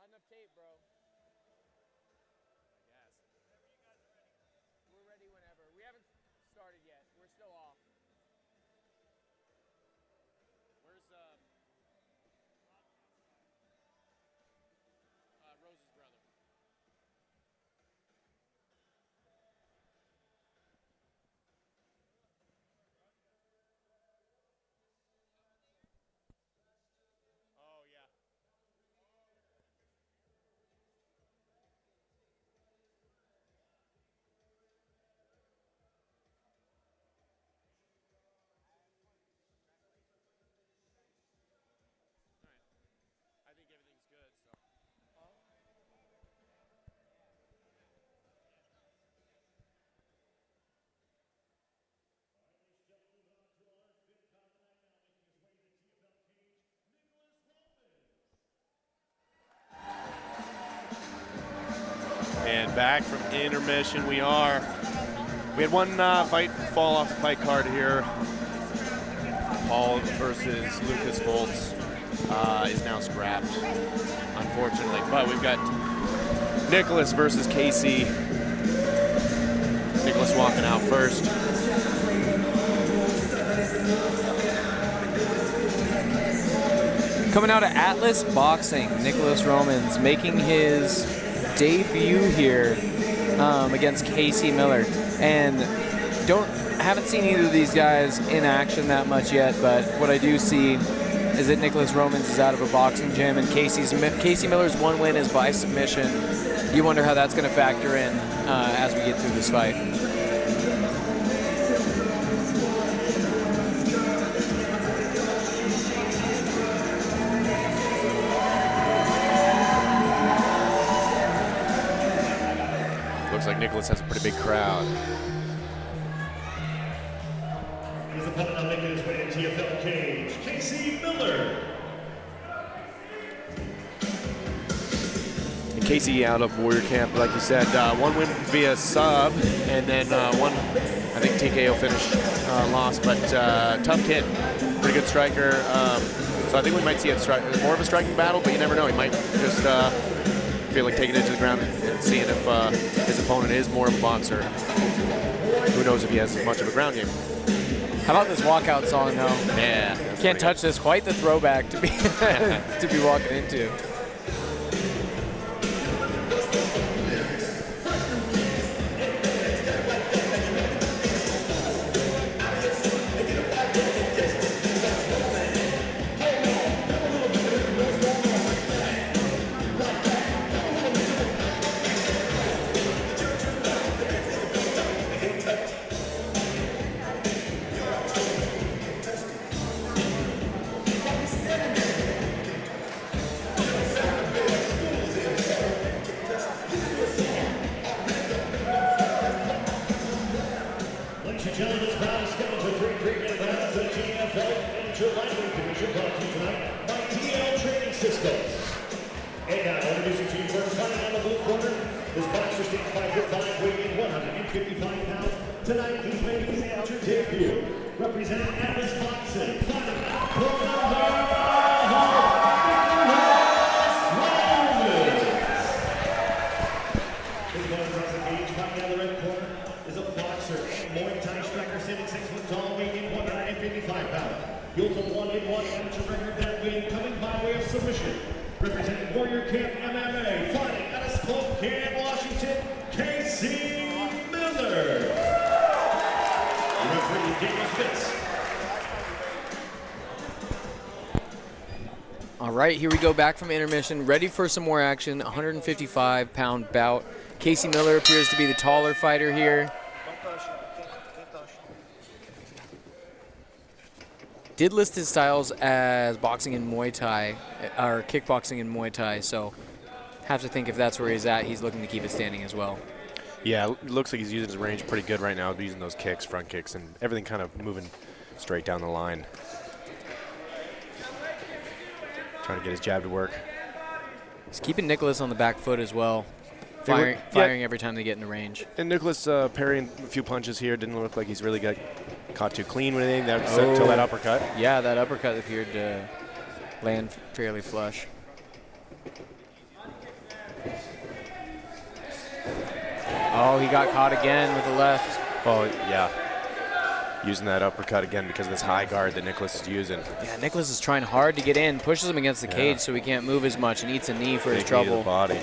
Not enough tape, bro. We're ready whenever. We haven't started yet. We're still off. Where's Rose's brother? Oh, yeah. All right. I think everything's good, so. And back from intermission, we had one fight fall off the fight card here. Paul versus Lucas Volts is now scrapped, unfortunately. But we've got Nicholas versus Casey. Nicholas walking out first. Coming out of Atlas Boxing, Nicholas Romans making his debut here against Casey Miller. And haven't seen either of these guys in action that much yet, but what I do see is that Nicholas Romans is out of a boxing gym, and Casey Miller's one win is by submission. You wonder how that's going to factor in as we get through this fight. Looks like Nicholas has a pretty big crowd. His opponent now making his way to TFL cage, Casey Miller. And Casey out of Warrior Camp, like you said, one win via sub, and then one, I think TKO finish loss, but tough kid, pretty good striker. So I think we might see more of a striking battle, but you never know. He might just feel like taking it to the ground and seeing if his opponent is more of a boxer. Who knows if he has as much of a ground game. How about this walkout song, though? Yeah. Can't touch this. Quite the throwback to be to be walking into. Ladies and gentlemen, this bout is scheduled for 3 rounds of the TFL Lightweight Division, brought to you tonight by TL Training Systems. And now, introducing to you first, fighting out of the blue corner, this boxer stands 5'5", weighing 155 pounds. Tonight, he's making his amateur debut, representing Atlas Boxing, fighting His opponent across the cage, fighting out of the red corner, is a boxer and Muay Thai striker, sitting 6 foot tall, weighing 155 pounds. He holds a 1-1 amateur record, that win coming by way of submission. Representing Warrior Camp MMA, fighting out of Spokane, Washington, Casey Miller. Referee Daniel Spitz. All right, here we go back from intermission, ready for some more action. 155-pound bout. Casey Miller appears to be the taller fighter here. Did list his styles as boxing and Muay Thai, or kickboxing and Muay Thai, so have to think if that's where he's at, he's looking to keep it standing as well. Yeah, it looks like he's using his range pretty good right now, using those kicks, front kicks, and everything kind of moving straight down the line. Trying to get his jab to work. He's keeping Nicholas on the back foot as well, firing every time they get in the range. And Nicholas parrying a few punches here. Didn't look like he's really got caught too clean with anything until that uppercut. Yeah, that uppercut appeared to land fairly flush. Oh, he got caught again with the left. Oh, yeah. Using that uppercut again because of this high guard that Nicholas is using. Yeah, Nicholas is trying hard to get in, pushes him against the cage so he can't move as much, and eats a knee for his trouble. Knee to the body.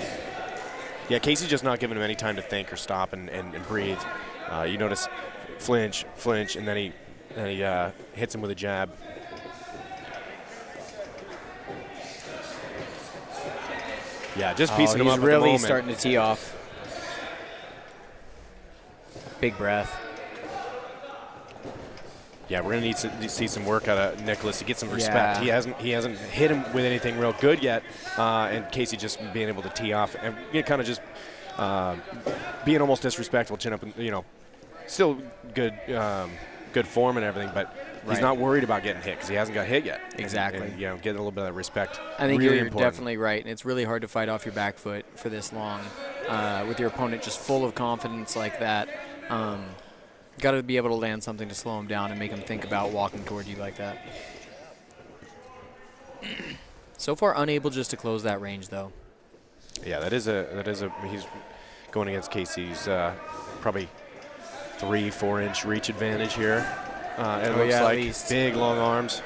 Yeah, Casey's just not giving him any time to think or stop and breathe. You notice flinch, and then he hits him with a jab. Yeah, just piecing him up at the moment. He's really starting to tee off. Big breath. Yeah, we're gonna need to see some work out of Nicholas to get some respect. He hasn't hit him with anything real good yet, and Casey just being able to tee off and kind of just being almost disrespectful, chin up, and still good form and everything, but he's not worried about getting hit because he hasn't got hit yet. Exactly. And, getting a little bit of respect. I think really you're important. definitely right, and it's really hard to fight off your back foot for this long with your opponent just full of confidence like that. Got to be able to land something to slow him down and make him think about walking toward you like that. So far, unable just to close that range, though. Yeah, that is a. He's going against Casey's probably 3-4 inch reach advantage here. It looks like big long arms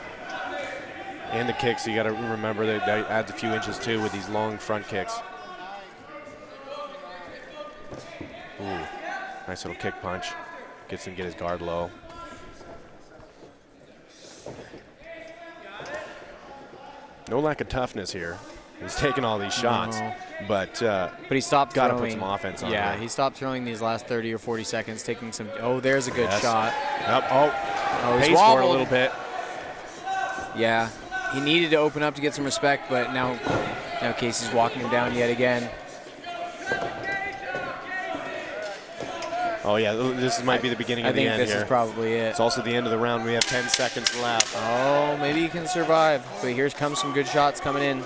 and the kicks. You got to remember that adds a few inches too with these long front kicks. Ooh, nice little kick punch. Gets him get his guard low. No lack of toughness here. He's taking all these shots, but he stopped got to throwing. put some offense on. Yeah, there. he stopped throwing these last 30 or 40 seconds, taking some. Oh, there's a good shot. Yep. Oh, he's pays for it a little bit. Yeah, he needed to open up to get some respect, but now Casey's walking him down yet again. Oh, yeah, this might be the beginning of the end here. I think this is probably it. It's also the end of the round. We have 10 seconds left. Oh, maybe he can survive. But here comes some good shots coming in.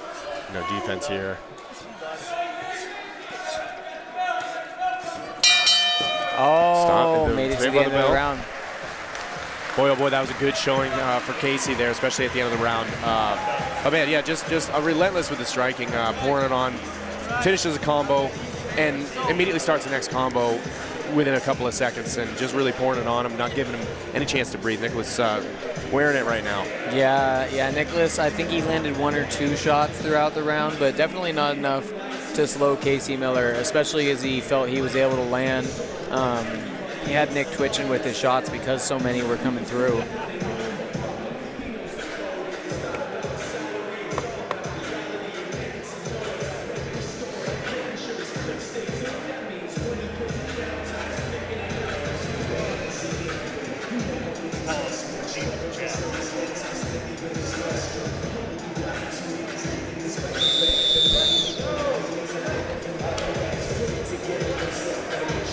No defense here. Oh, made it to the end of the round. Boy, oh boy, that was a good showing for Casey there, especially at the end of the round. Oh, man, yeah, just relentless with the striking, pouring it on, finishes a combo, and immediately starts the next combo within a couple of seconds, and just really pouring it on him, not giving him any chance to breathe. Nicholas wearing it right now. Yeah, Nicholas, I think he landed 1 or 2 shots throughout the round, but definitely not enough to slow Casey Miller, especially as he felt he was able to land. He had Nick twitching with his shots because so many were coming through.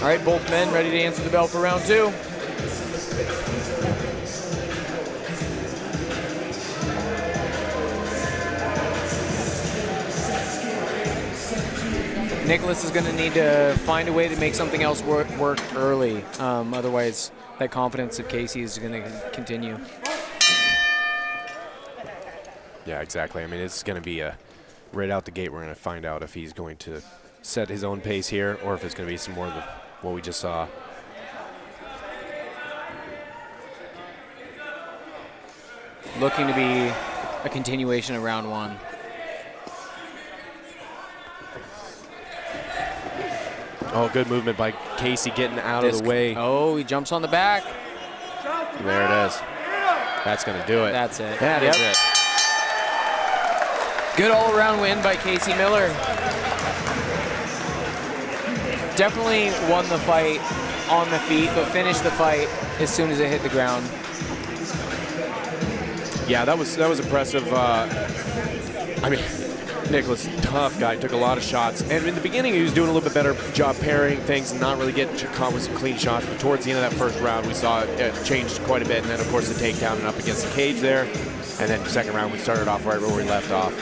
All right, both men ready to answer the bell for round 2. Nicholas is going to need to find a way to make something else work early. Otherwise, that confidence of Casey is going to continue. Yeah, exactly. I mean, it's going to be right out the gate. We're going to find out if he's going to set his own pace here or if it's going to be some more of what we just saw. Looking to be a continuation of round 1. Oh, good movement by Casey getting out of the way. Oh, he jumps on the back. There it is. That's going to do it. That's it. That is it. Good all-around win by Casey Miller. Definitely won the fight on the feet, but finished the fight as soon as it hit the ground. Yeah, that was impressive. I mean, Nicholas, tough guy, took a lot of shots. And in the beginning, he was doing a little bit better job parrying things and not really getting caught with some clean shots. But towards the end of that first round, we saw it changed quite a bit. And then, of course, the takedown and up against the cage there. And then the second round, we started off right where we left off.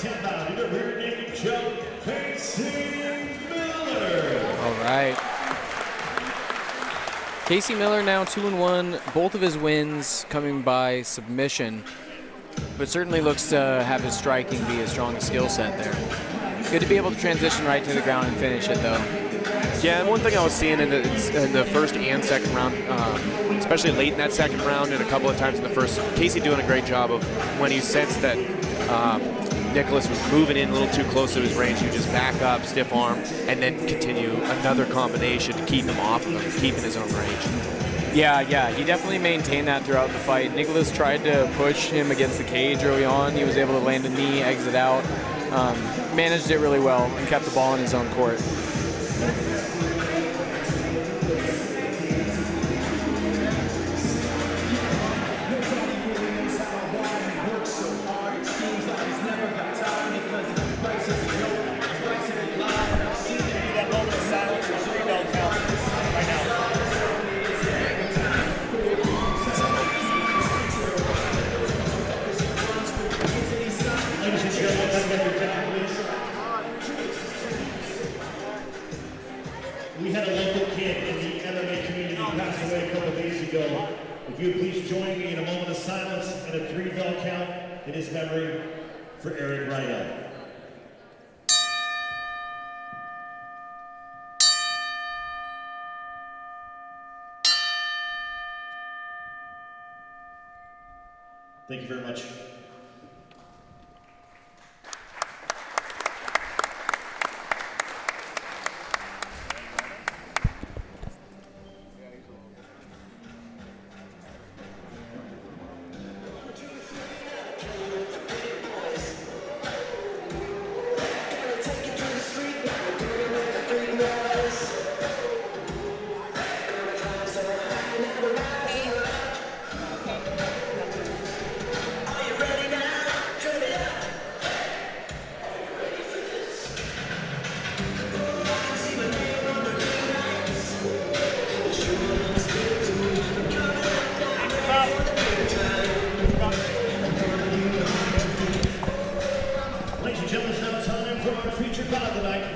10 pound in the rear naked choke, Casey Miller. All right. Casey Miller now 2-1, both of his wins coming by submission, but certainly looks to have his striking be his strongest skill set there. Good to be able to transition right to the ground and finish it, though. Yeah, and one thing I was seeing in the first and second round, especially late in that second round and a couple of times in the first, Casey doing a great job of when he sensed that Nicholas was moving in a little too close to his range, he would just back up, stiff arm, and then continue another combination to keep him off of him, keep in his own range. Yeah, he definitely maintained that throughout the fight. Nicholas tried to push him against the cage early on. He was able to land a knee, exit out, managed it really well, and kept the ball in his own court. We had a local kid in the MMA community pass away a couple of days ago. If you would please join me in a moment of silence and a 3-bell count in his memory for Eric Rydell. Thank you very much.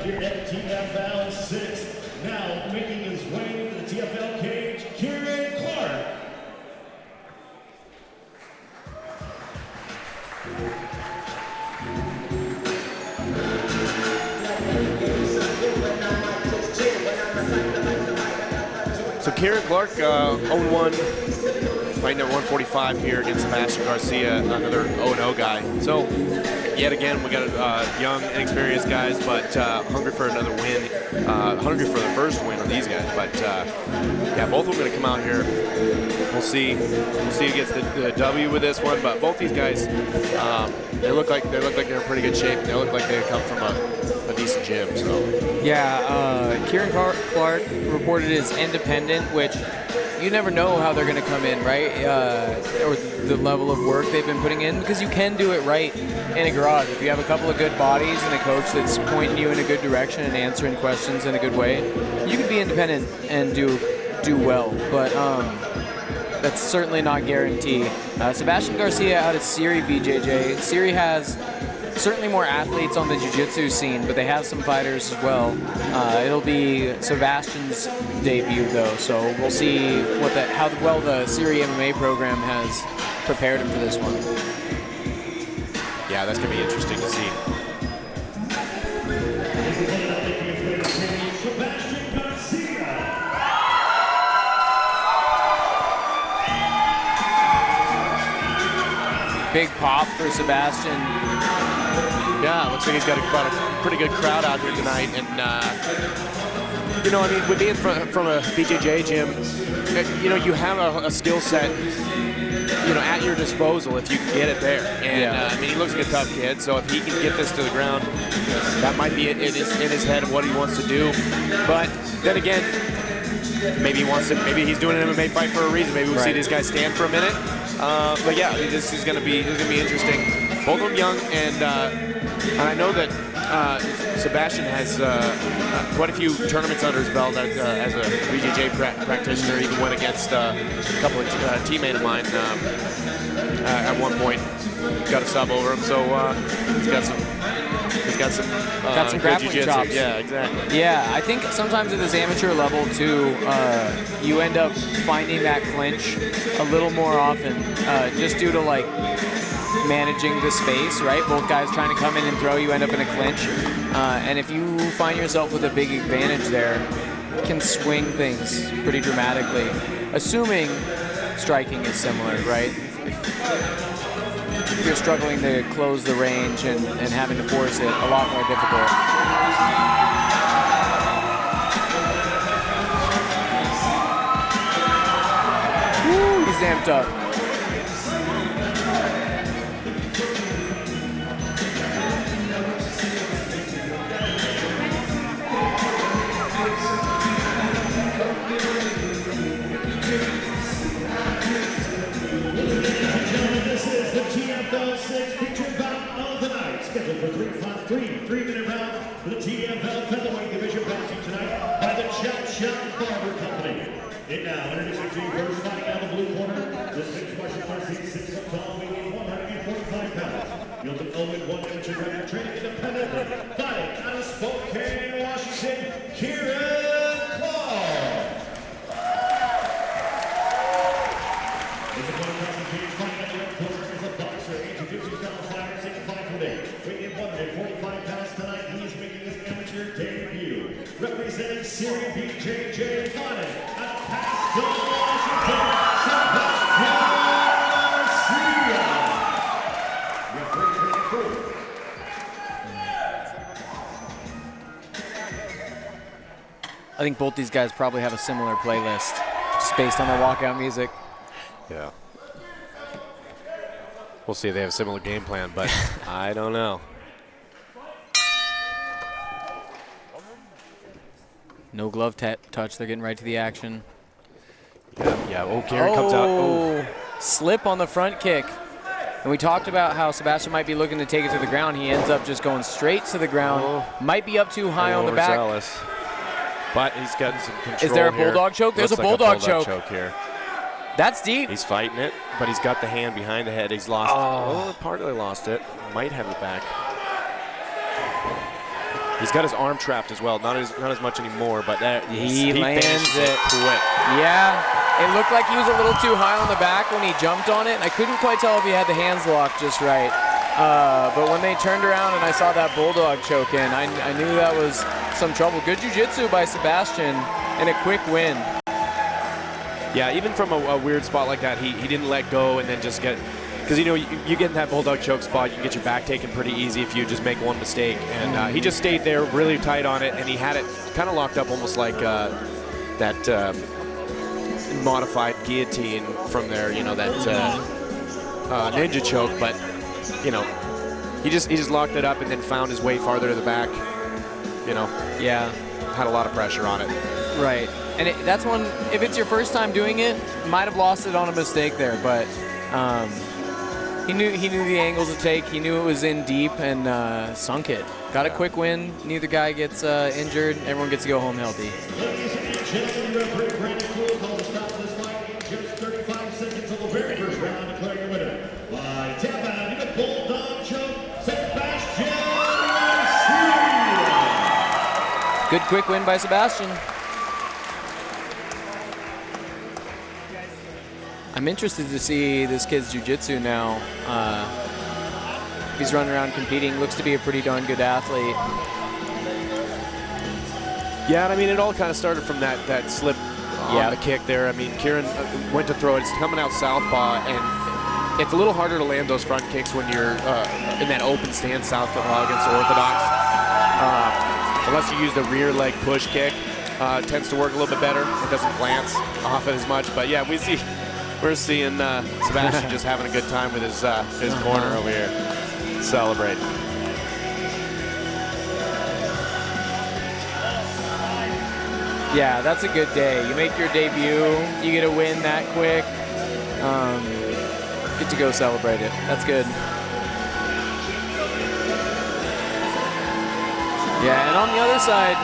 Here at TFL 6, now making his way to the TFL cage, Kieran Clark. So Kieran Clark, 0-1, fighting at 145 here against Sebastian Garcia, another 0-0 guy. So yet again, we got young, inexperienced guys, but hungry for another win, hungry for the first win on these guys. But yeah, both of them are going to come out here. We'll see who gets the W with this one. But both these guys, they look like they're in pretty good shape. They look like they come from a decent gym. So yeah, Kieran Clark reported as independent, which you never know how they're going to come in, right? Or the level of work they've been putting in, because you can do it right in a garage. If you have a couple of good bodies and a coach that's pointing you in a good direction and answering questions in a good way, you can be independent and do well. But that's certainly not guaranteed. Sebastian Garcia out of Siri BJJ. Siri has certainly more athletes on the jiu-jitsu scene, but they have some fighters as well. It'll be Sebastian's debut, though, so we'll see how well the Siri MMA program has prepared him for this one. yeah, that's going to be interesting to see. Big pop for Sebastian. Yeah, looks like he's got a pretty good crowd out here tonight. And, you know, I mean, with being from a BJJ gym, you know, you have a skill set, you know, at your disposal if you can get it there. And, yeah. I mean, he looks like a tough kid, so if he can get this to the ground, that might be in his head of what he wants to do. But then again, maybe he's doing an MMA fight for a reason. Maybe we'll see this guy stand for a minute. But yeah, this is going to be interesting. Both of them young, and I know that Sebastian has quite a few tournaments under his belt as a BJJ practitioner. Even went against a couple of teammates of mine at one point. got a sub over him, so he's got some Got some grappling jiu-jitsu. chops. Yeah, exactly. Yeah, I think sometimes at this amateur level too, you end up finding that clinch a little more often, just due to like managing the space, right? Both guys trying to come in and throw, you end up in a clinch. And if you find yourself with a big advantage there, it can swing things pretty dramatically, assuming striking is similar, right? If you're struggling to close the range and having to force it, a lot more difficult. Woo, he's amped up. This is the TFL 6 feature bout of the night. Scheduled for 3-minute rounds for the TFL featherweight division, brought to you tonight by the Chop Shop Barber Company. And now, introducing to you first, fighting out of the blue corner, this mixed martial arts, he's 6 foot tall, weighing 145 pounds. He holds an 0-1 amateur record, training independently, fighting out of Spokane, Washington, Kieran Claw. Fighting out the red corner is a boxer, jiu-jitsu style fighter, 6'5", weighing 145 pounds tonight. He's making his amateur debut, representing Syria BJJ, fighting out of Pasco, Washington, Sebastian Garcia. Referee for I think both these guys probably have a similar playlist, just based on their walkout music. Yeah. We'll see if they have a similar game plan, but I don't know. No glove touch. They're getting right to the action. Yeah. Oh, Kieran comes out. Oh. Slip on the front kick. And we talked about how Sebastian might be looking to take it to the ground. He ends up just going straight to the ground. Oh. Might be up too high on the back. Overzealous. But he's gotten some control. Is there a here. bulldog choke? There's Looks a like bulldog choke. Here. That's deep. He's fighting it, but he's got the hand behind the head. He's lost. Oh, partly lost it. Might have it back. He's got his arm trapped as well. Not as much anymore, but he lands it quick. Yeah, it looked like he was a little too high on the back when he jumped on it, and I couldn't quite tell if he had the hands locked just right. But when they turned around and I saw that bulldog choke in, I knew that was some trouble. Good jiu-jitsu by Sebastian and a quick win. Yeah, even from a weird spot like that, he didn't let go and then just get, because you get in that bulldog choke spot, you can get your back taken pretty easy if you just make one mistake. And he just stayed there really tight on it, and he had it kind of locked up almost like that modified guillotine from there, that ninja choke. But he just locked it up and then found his way farther to the back. Yeah, had a lot of pressure on it. Right. And that's one, if it's your first time doing it, might have lost it on a mistake there, but he knew the angles to take. He knew it was in deep and sunk it. Got a quick win. Neither guy gets injured. Everyone gets to go home healthy. Ladies and gentlemen, referee Brandon Cool calls a stop to this fight in just 35 seconds of the very first round, declaring the winner by tap out in a bulldog choke, Sebastian Garcia. Good quick win by Sebastian. I'm interested to see this kid's jiu-jitsu now. He's running around competing. Looks to be a pretty darn good athlete. Yeah, and I mean, it all kind of started from that slip on the kick there. I mean, Kieran went to throw it. It's coming out southpaw, and it's a little harder to land those front kicks when you're in that open stance southpaw against Orthodox. Unless you use the rear leg push kick, it tends to work a little bit better. It doesn't glance off it as much. But yeah, we're seeing Sebastian just having a good time with his corner over here. Celebrate. Yeah, that's a good day. You make your debut, you get a win that quick. Get to go celebrate it. That's good. Yeah, and on the other side,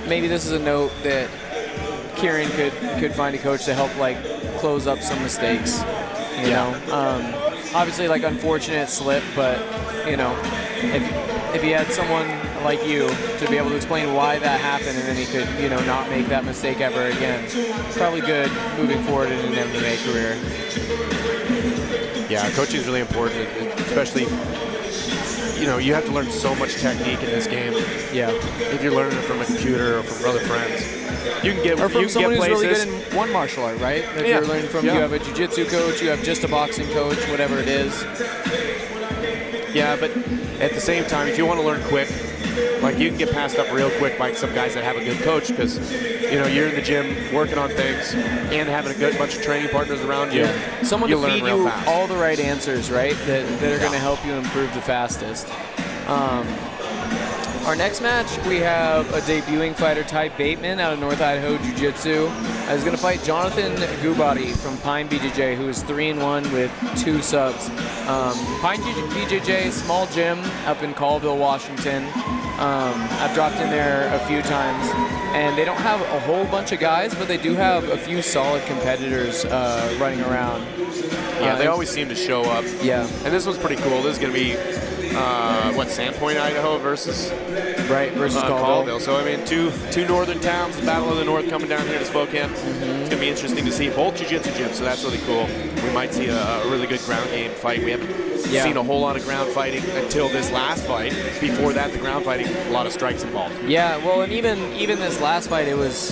maybe this is a note that Kieran could find a coach to help close up some mistakes. You know, obviously like unfortunate slip, but you know, if he had someone like you to be able to explain why that happened, and then he could, you know, not make that mistake ever again, probably good moving forward in an MMA career. Yeah, coaching is really important, especially, you know, you have to learn so much technique in this game. Yeah. If you're learning it from a computer or from other friends, you can get, or from someone who's places. really good in one martial art, right? If you're learning from, you have a jiu-jitsu coach, you have just a boxing coach, whatever it is. Yeah, but at the same time, if you want to learn quick, like you can get passed up real quick by some guys that have a good coach, because you know you're in the gym working on things and having a good bunch of training partners around you. Someone you to learn feed real you fast. all the right answers, right? That are going to help you improve the fastest. Our next match, we have a debuting fighter, Ty Bateman, out of North Idaho Jiu-Jitsu. He's going to fight Jonathan Gubati from Pine BJJ, who is 3-1 with 2 subs. Pine BJJ, small gym up in Colville, Washington. I've dropped in there a few times, and they don't have a whole bunch of guys, but they do have a few solid competitors running around. Yeah, they always seem to show up. Yeah. And this one's pretty cool. This is going to be, Sandpoint, Idaho versus Colville. So, I mean, two northern towns, Battle of the North coming down here to Spokane. It's going to be interesting to see both jiu-jitsu gyms, so that's really cool. We might see a really good ground game fight. We haven't seen a whole lot of ground fighting until this last fight. Before that, the ground fighting, a lot of strikes involved. Yeah, well, and even this last fight, it was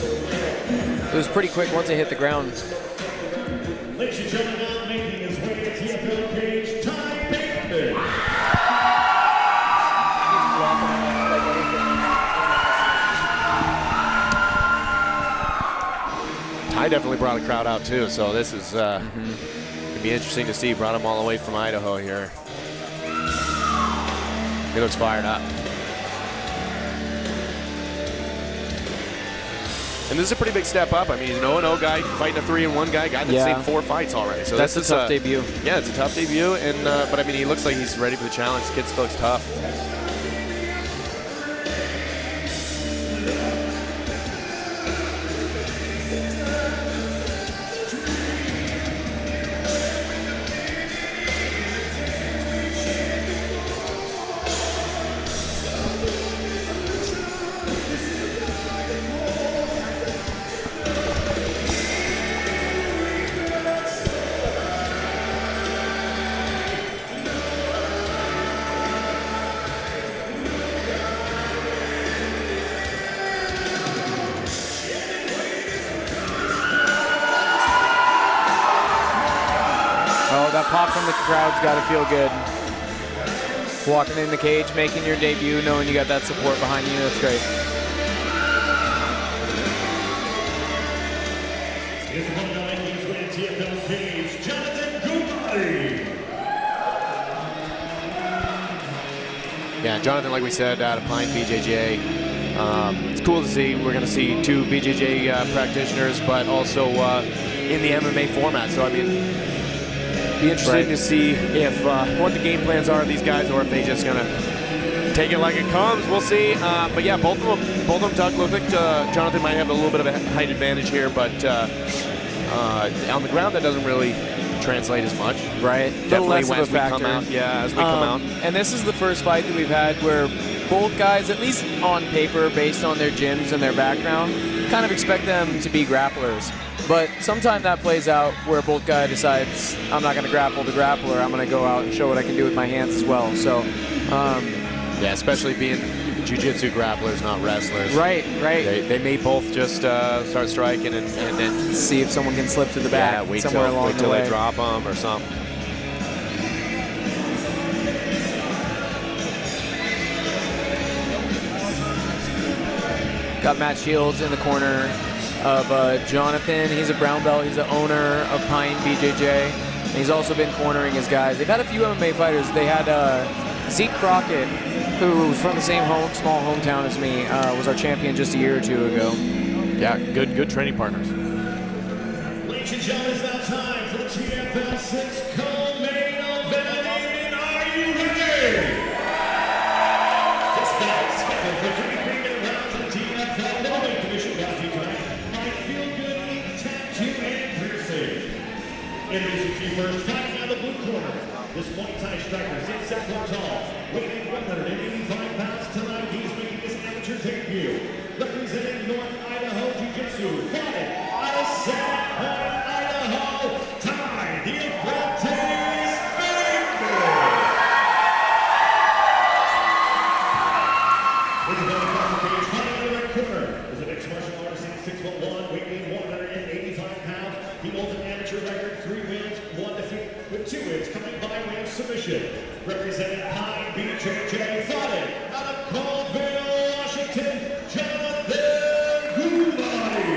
pretty quick once it hit the ground. Ladies and gentlemen, now making his way to TFL cage, Ty Bateman. I definitely brought a crowd out too, so this is going to be interesting to see. Brought him all the way from Idaho here. He looks fired up. And this is a pretty big step up. I mean, he's an 0-0 guy fighting a 3-1 guy that's seen 4 fights already. So that's a tough debut. Yeah, it's a tough debut, and but I mean, he looks like he's ready for the challenge. This kid still looks tough. That pop from the crowd's got to feel good. Walking in the cage, making your debut, knowing you got that support behind you, that's great. Here's the one night he's winning TFL cage, Jonathan Gubati. Yeah, Jonathan, like we said, out of Pine BJJ. It's cool to see. We're going to see 2 BJJ practitioners, but also in the MMA format. So, I mean, be interesting to see if what the game plans are of these guys, or if they just gonna take it like it comes. We'll see. But yeah, both of them tough. Look like Jonathan might have a little bit of a height advantage here, but on the ground that doesn't really translate as much. Right. Definitely as we come out. Yeah, as we come out. And this is the first fight that we've had where both guys, at least on paper, based on their gyms and their background, kind of expect them to be grapplers. But sometimes that plays out where both guys decides, I'm not going to grapple the grappler, I'm going to go out and show what I can do with my hands as well. So, yeah, especially being jiu-jitsu grapplers, not wrestlers. Right. They may both just start striking and then see if someone can slip to the back wait somewhere along till the way. they drop them or something. Got Matt Shields in the corner of Jonathan. He's a brown belt. He's the owner of Pine BJJ. And he's also been cornering his guys. They've had a few MMA fighters. They had Zeke Crockett, who was from the same small hometown as me, was our champion just a year or 2 ago. Yeah, good training partners. Ladies and gentlemen, it's now time for the TFL 6 co-main event. Are you ready? This fight is scheduled for 3 rounds of the TFL middleweight division. Bout to you tonight by Feel Good Tattoo and Piercing. strikers in 6 foot tall, weighing 185 pounds tonight. He's making his amateur debut. Representing North Idaho Jiu-Jitsu, fighting out of Sand Point, Idaho, Ty the Apprentice Baker. With the belt across the cage, fighting in the red corner is a mixed martial artist in 6'1", weighing 185 pounds. He holds an amateur record, 3 wins, 1 defeat, with 2 wins coming by way of submission. Representing Pine BJJ, fighting out of Colville, Washington, Jonathan Gulati.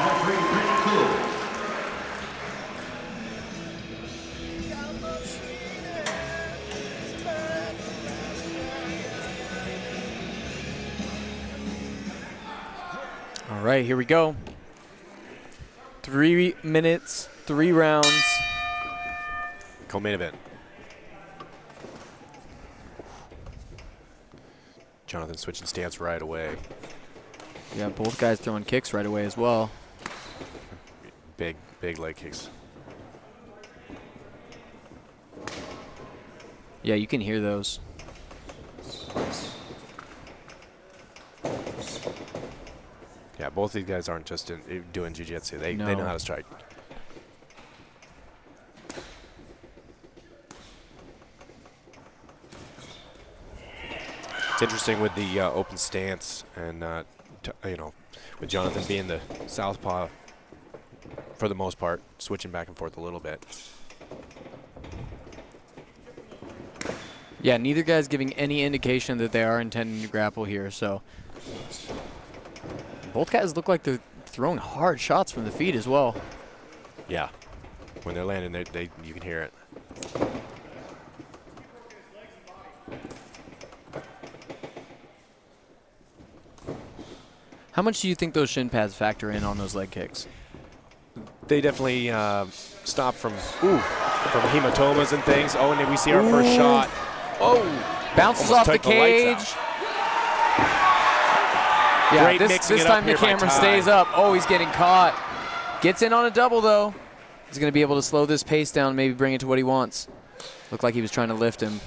Referee Brandon Cool. All right, here we go. 3 minutes, 3 rounds. Co-main event. Jonathan switching stance right away. Yeah, both guys throwing kicks right away as well. Big leg kicks. Yeah, you can hear those. Yeah, both these guys aren't just doing jiu-jitsu. They know how to strike. It's interesting with the open stance and, you know, with Jonathan being the southpaw for the most part, switching back and forth a little bit. Yeah, neither guy's giving any indication that they are intending to grapple here, so. Both guys look like they're throwing hard shots from the feet as well. Yeah. When they're landing, you can hear it. How much do you think those shin pads factor in on those leg kicks? They definitely stop from hematomas and things. Oh, and then we see our first shot. Oh! Bounces off the cage. Yeah, this time the camera stays up. Oh, he's getting caught. Gets in on a double, though. He's going to be able to slow this pace down, maybe bring it to what he wants. Looked like he was trying to lift him.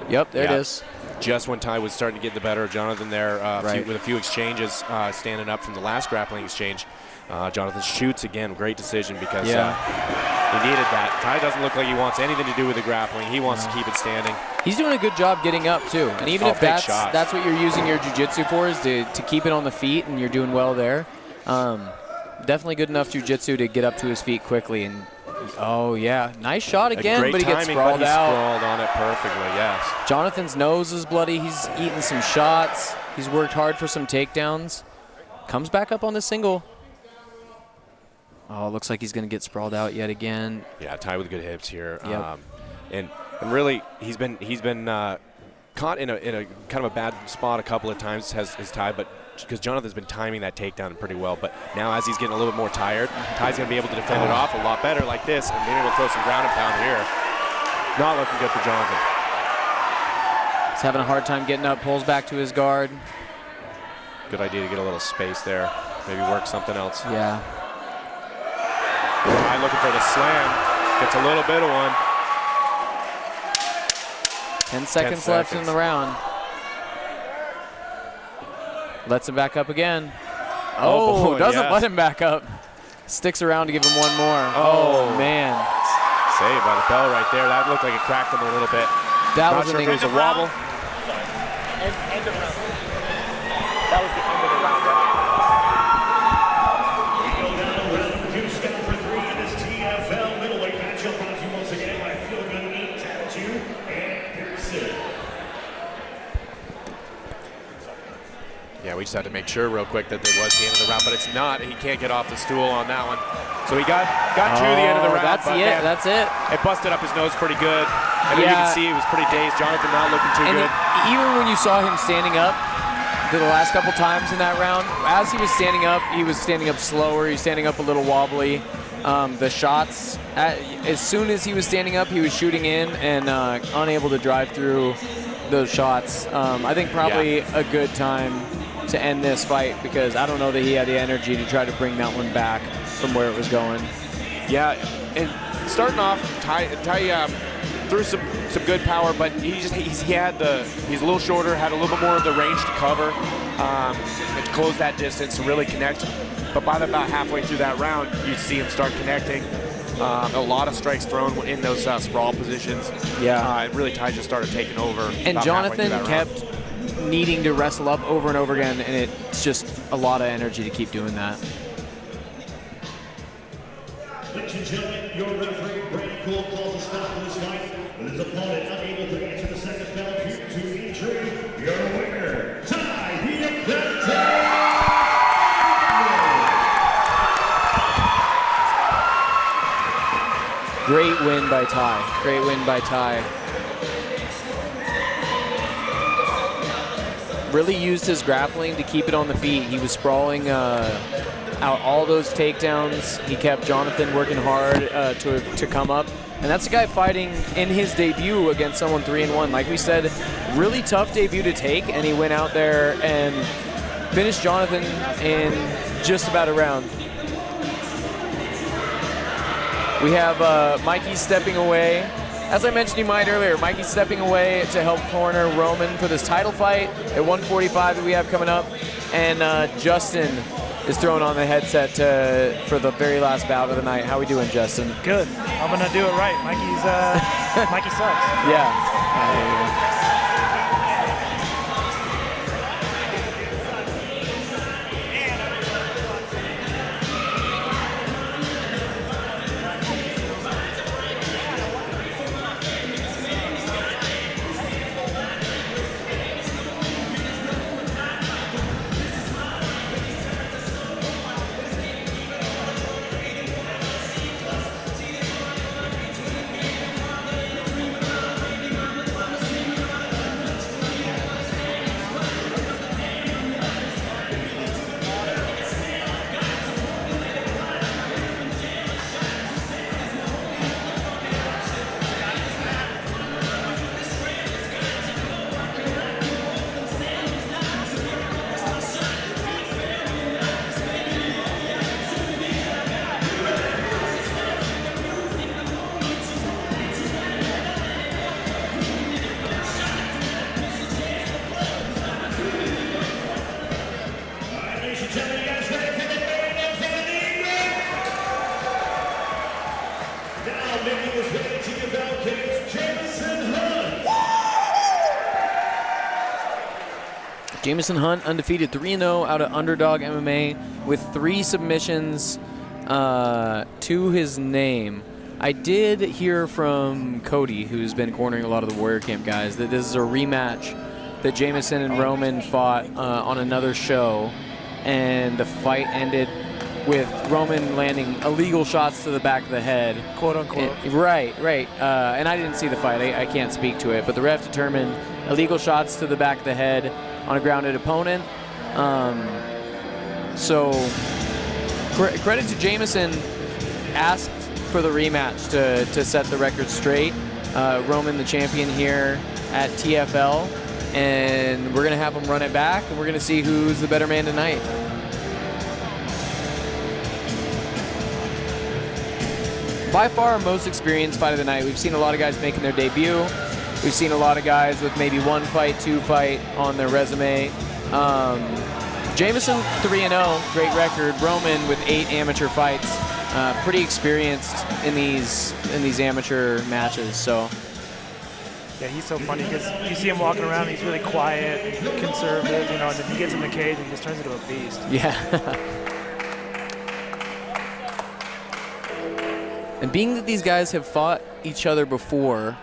Yep, there it is. Just when Ty was starting to get the better of Jonathan there with a few exchanges, standing up from the last grappling exchange. Jonathan shoots again. Great decision because he needed that. Ty doesn't look like he wants anything to do with the grappling. He wants to keep it standing. He's doing a good job getting up, too. And even if that's what you're using your jiu-jitsu for, is to keep it on the feet, and you're doing well there. Definitely good enough jiu-jitsu to get up to his feet quickly. And oh, yeah. Nice shot again, but he gets sprawled out. Sprawled on it perfectly, yes. Jonathan's nose is bloody. He's eaten some shots. He's worked hard for some takedowns. Comes back up on the single. Oh, looks like he's going to get sprawled out yet again. Yeah, Ty with good hips here. Yep. And really, he's been caught in a kind of a bad spot a couple of times, has Ty, but because Jonathan's been timing that takedown pretty well. But now as he's getting a little bit more tired, Ty's going to be able to defend it off a lot better like this, and being able to throw some ground and pound here. Not looking good for Jonathan. He's having a hard time getting up, pulls back to his guard. Good idea to get a little space there. Maybe work something else. Yeah. Ty looking for the slam. Gets a little bit of one. 10 seconds left in the round. Lets him back up again. Oh, doesn't let him back up. Sticks around to give him one more. Oh, man. Saved by the bell right there. That looked like it cracked him a little bit. That Not was sure if it was a wobble. End of round. That was the end of the round. We go down to round 2, scheduled for 3 in this TFL middleweight matchup. Brought to you once again by Feel Good Meat, Tattoo, and Pearson. Yeah, we just had to make sure real quick that there was the end of the round, but it's not. He can't get off the stool on that one. So he got to the end of the round. That's it. That's it. It busted up his nose pretty good. And you can see he was pretty dazed. Jonathan not looking too good. Even when you saw him standing up the last couple times in that round, as he was standing up slower. He was standing up a little wobbly. The shots, as soon as he was standing up, he was shooting in and unable to drive through those shots. I think probably a good time to end this fight because I don't know that he had the energy to try to bring that one back from where it was going. Yeah, and starting off, Ty threw some good power, but he's a little shorter, had a little bit more of the range to cover, and close that distance and really connect. But by about halfway through that round, you see him start connecting. A lot of strikes thrown in those sprawl positions. Yeah. And really Ty just started taking over. And Jonathan kept needing to wrestle up over and over again, and it's just a lot of energy to keep doing that. Ladies and gentlemen, your referee, Brandon Cole, calls a stop to this fight. With his opponent unable to answer the second bell due to injury, your winner, Ty TFL. Great win by Ty. Great win by Ty. Really used his grappling to keep it on the feet. He was sprawling out all those takedowns. He kept Jonathan working hard to come up. And that's a guy fighting in his debut against someone 3-1. Like we said, really tough debut to take, and he went out there and finished Jonathan in just about a round. We have Mikey stepping away. As I mentioned to you Mike earlier, Mikey's stepping away to help corner Roman for this title fight at 145 that we have coming up. And Justin is thrown on the headset for the very last bout of the night. How we doing, Justin? Good. I'm gonna do it right. Mikey sucks. Yeah. Jamison Hunt, undefeated 3-0 out of Underdog MMA with 3 submissions to his name. I did hear from Cody, who's been cornering a lot of the Warrior Camp guys, that this is a rematch that Jamison and Roman fought on another show, and the fight ended with Roman landing illegal shots to the back of the head. Quote unquote. Right. And I didn't see the fight. I can't speak to it. But the ref determined illegal shots to the back of the head on a grounded opponent. So credit to Jamison, asked for the rematch to set the record straight. Roman, the champion here at TFL. And we're going to have him run it back, and we're going to see who's the better man tonight. By far our most experienced fight of the night. We've seen a lot of guys making their debut. We've seen a lot of guys with maybe 1 fight, 2 fight on their resume. Jamison 3-0, great record. Roman with 8 amateur fights, pretty experienced in these amateur matches. So. Yeah, he's so funny because you see him walking around. He's really quiet, conservative, and then he gets in the cage and he just turns into a beast. Yeah. And being that these guys have fought each other before,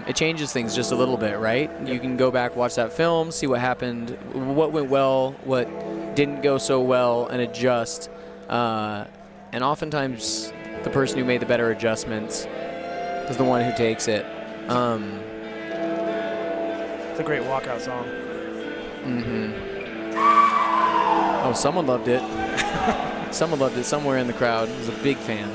it changes things just a little bit, right? Yep. You can go back, watch that film, see what happened, what went well, what didn't go so well, and adjust. And oftentimes, the person who made the better adjustments is the one who takes it. It's a great walkout song. Oh, someone loved it. Someone loved it somewhere in the crowd. Was a big fan.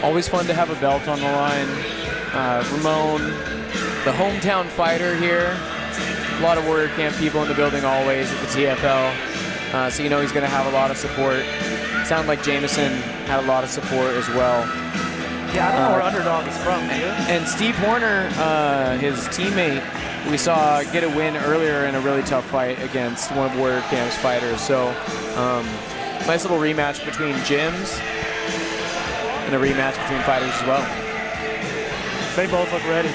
Always fun to have a belt on the line. Ramon, the hometown fighter here. A lot of Warrior Camp people in the building always at the TFL. So you know he's going to have a lot of support. Sounded like Jameson had a lot of support as well. Yeah, I don't know where Underdog is from. And Steve Horner, his teammate, we saw get a win earlier in a really tough fight against one of Warrior Camp's fighters. So nice little rematch between gyms and a rematch between fighters as well. They both look ready.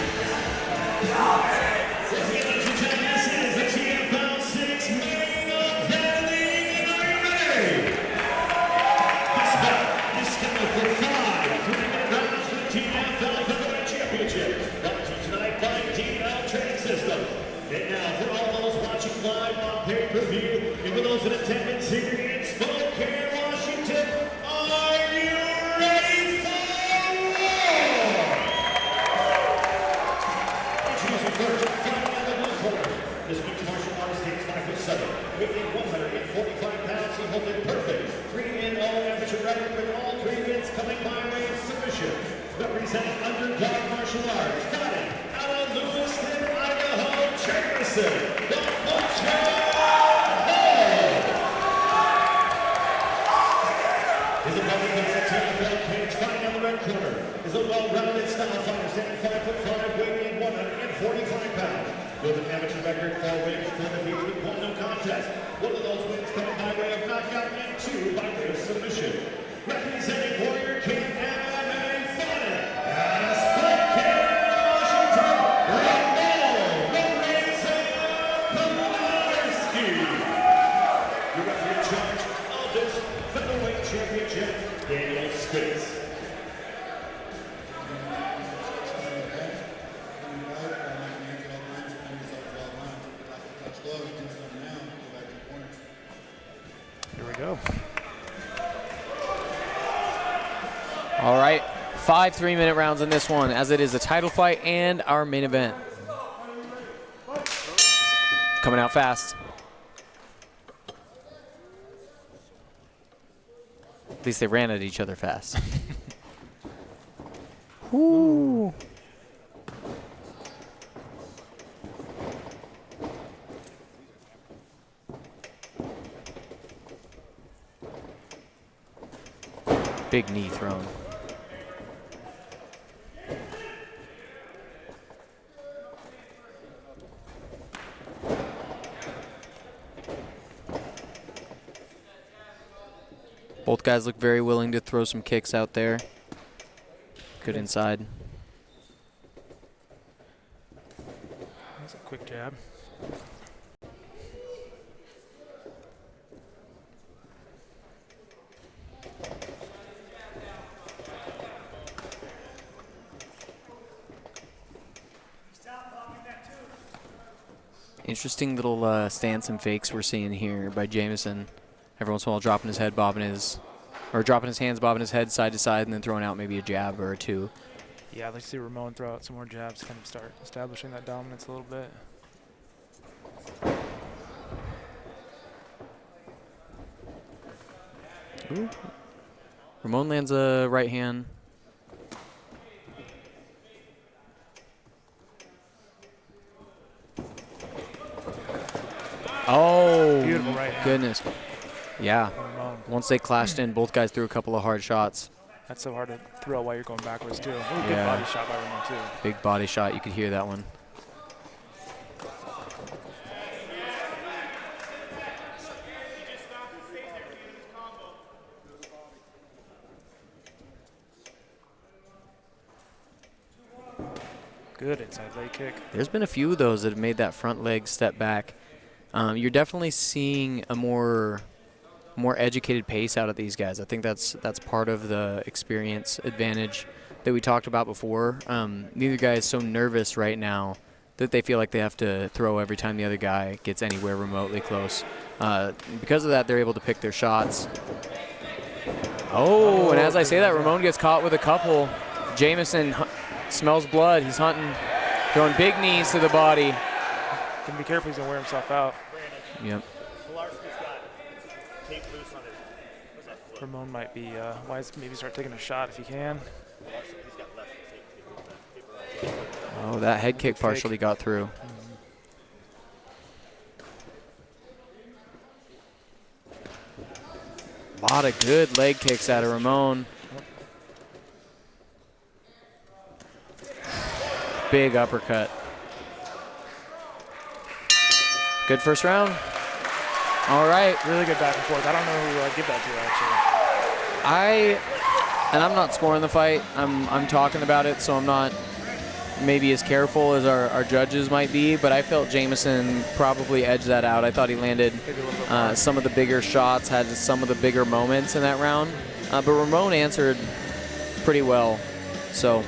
And now, for all those watching live on pay-per-view, and for those in attendance here in Spokane, Washington, are you ready for war? Introducing first, fighting out of the blue corner. This mixed martial artist is 5'7", weighing 145 pounds. He holds a perfect 3-0 amateur record with all 3 wins coming by way of submission. Representing Underdog Martial Arts, fighting out of Lewiston, Idaho, Jameson, the Butcher Hall. His opponent is a TFL cage fighting on the red corner. Is a well-rounded style fighter, standing 5'5", weighing 145 pounds. With an amateur record, 4 wins, 4 defeats with 1 no contest. One of those wins coming by way of knockout and 2 by way of submission. Representing Warrior King MMA fighting out of Spokane, Washington, your referee in charge of this featherweight championship, Daniel Spitz. Here we go. All right, 5 3-minute rounds in this one, as it is a title fight and our main event. Coming out fast. At least they ran at each other fast. Ooh. Big knee thrown. Both guys look very willing to throw some kicks out there. Good inside. That's a quick jab. Interesting little stance and fakes we're seeing here by Jameson. Every once in a while dropping his head, dropping his hands, bobbing his head side to side, and then throwing out maybe a jab or 2. Yeah, I'd like to see Ramon throw out some more jabs, kind of start establishing that dominance a little bit. Ooh. Ramon lands a right hand. Oh, beautiful right hand. Goodness. Yeah. Once they clashed in, both guys threw a couple of hard shots. That's so hard to throw while you're going backwards, too. Ooh, good body shot by Ramon, too. Big body shot. You could hear that one. Good inside leg kick. There's been a few of those that have made that front leg step back. You're definitely seeing a more educated pace out of these guys. I think that's part of the experience advantage that we talked about before. Neither guy is so nervous right now that they feel like they have to throw every time the other guy gets anywhere remotely close. Because of that, they're able to pick their shots. Oh, and as I say that, Ramon gets caught with a couple. Jameson smells blood. He's hunting, throwing big knees to the body. Can be careful, he's going to wear himself out. Yep. Pilarski's got tape loose on his, what's that foot? Ramon might be wise to maybe start taking a shot if he can. Oh, that head kick partially got through. A lot of good leg kicks out of Ramon. Big uppercut. Good first round. All right. Really good back and forth. I don't know who I'd give that to, actually. I'm not scoring the fight. I'm talking about it, so I'm not maybe as careful as our judges might be, but I felt Jamison probably edged that out. I thought he landed some of the bigger shots, had some of the bigger moments in that round, but Ramon answered pretty well. So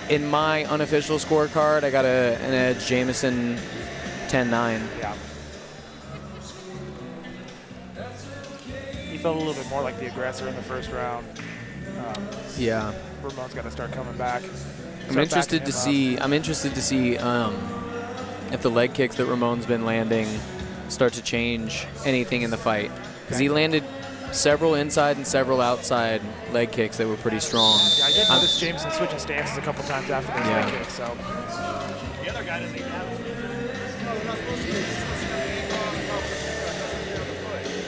in my unofficial scorecard, I got an edge, Jamison 10-9. Yeah. He felt a little bit more like the aggressor in the first round. Yeah. Ramon's got to start coming back. I'm interested to see if the leg kicks that Ramon's been landing start to change anything in the fight. Because he landed several inside and several outside leg kicks that were pretty strong. Yeah, I did notice Jamison switching stances a couple times after those leg kicks. So. The other guy doesn't even have it.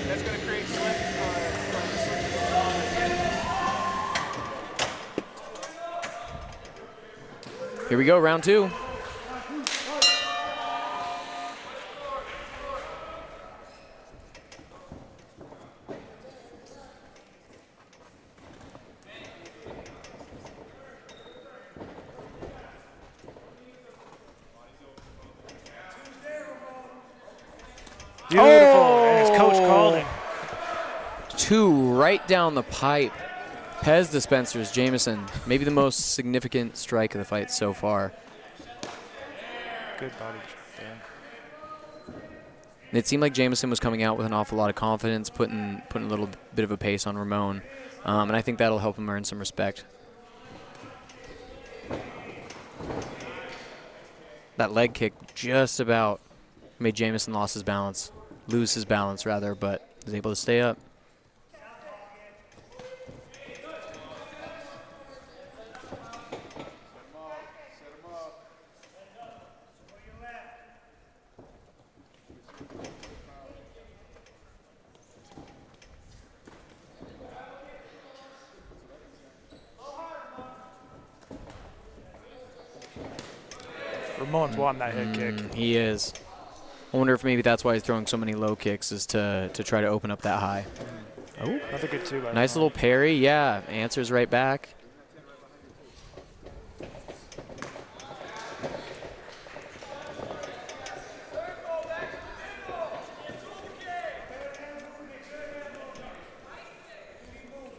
That's going to create slip. Here we go, round two. Beautiful. And his coach called him. Two right down the pipe. Pez dispensers, Jamison. Maybe the most significant strike of the fight so far. Good body there. It seemed like Jamison was coming out with an awful lot of confidence, putting a little bit of a pace on Ramon. And I think that'll help him earn some respect. That leg kick just about made Jamison lose his balance, but was able to stay up. Ramon's wanting that head kick. He is. I wonder if maybe that's why he's throwing so many low kicks, is to try to open up that high. Oh, another good two by Nice little parry. Yeah, answers right back.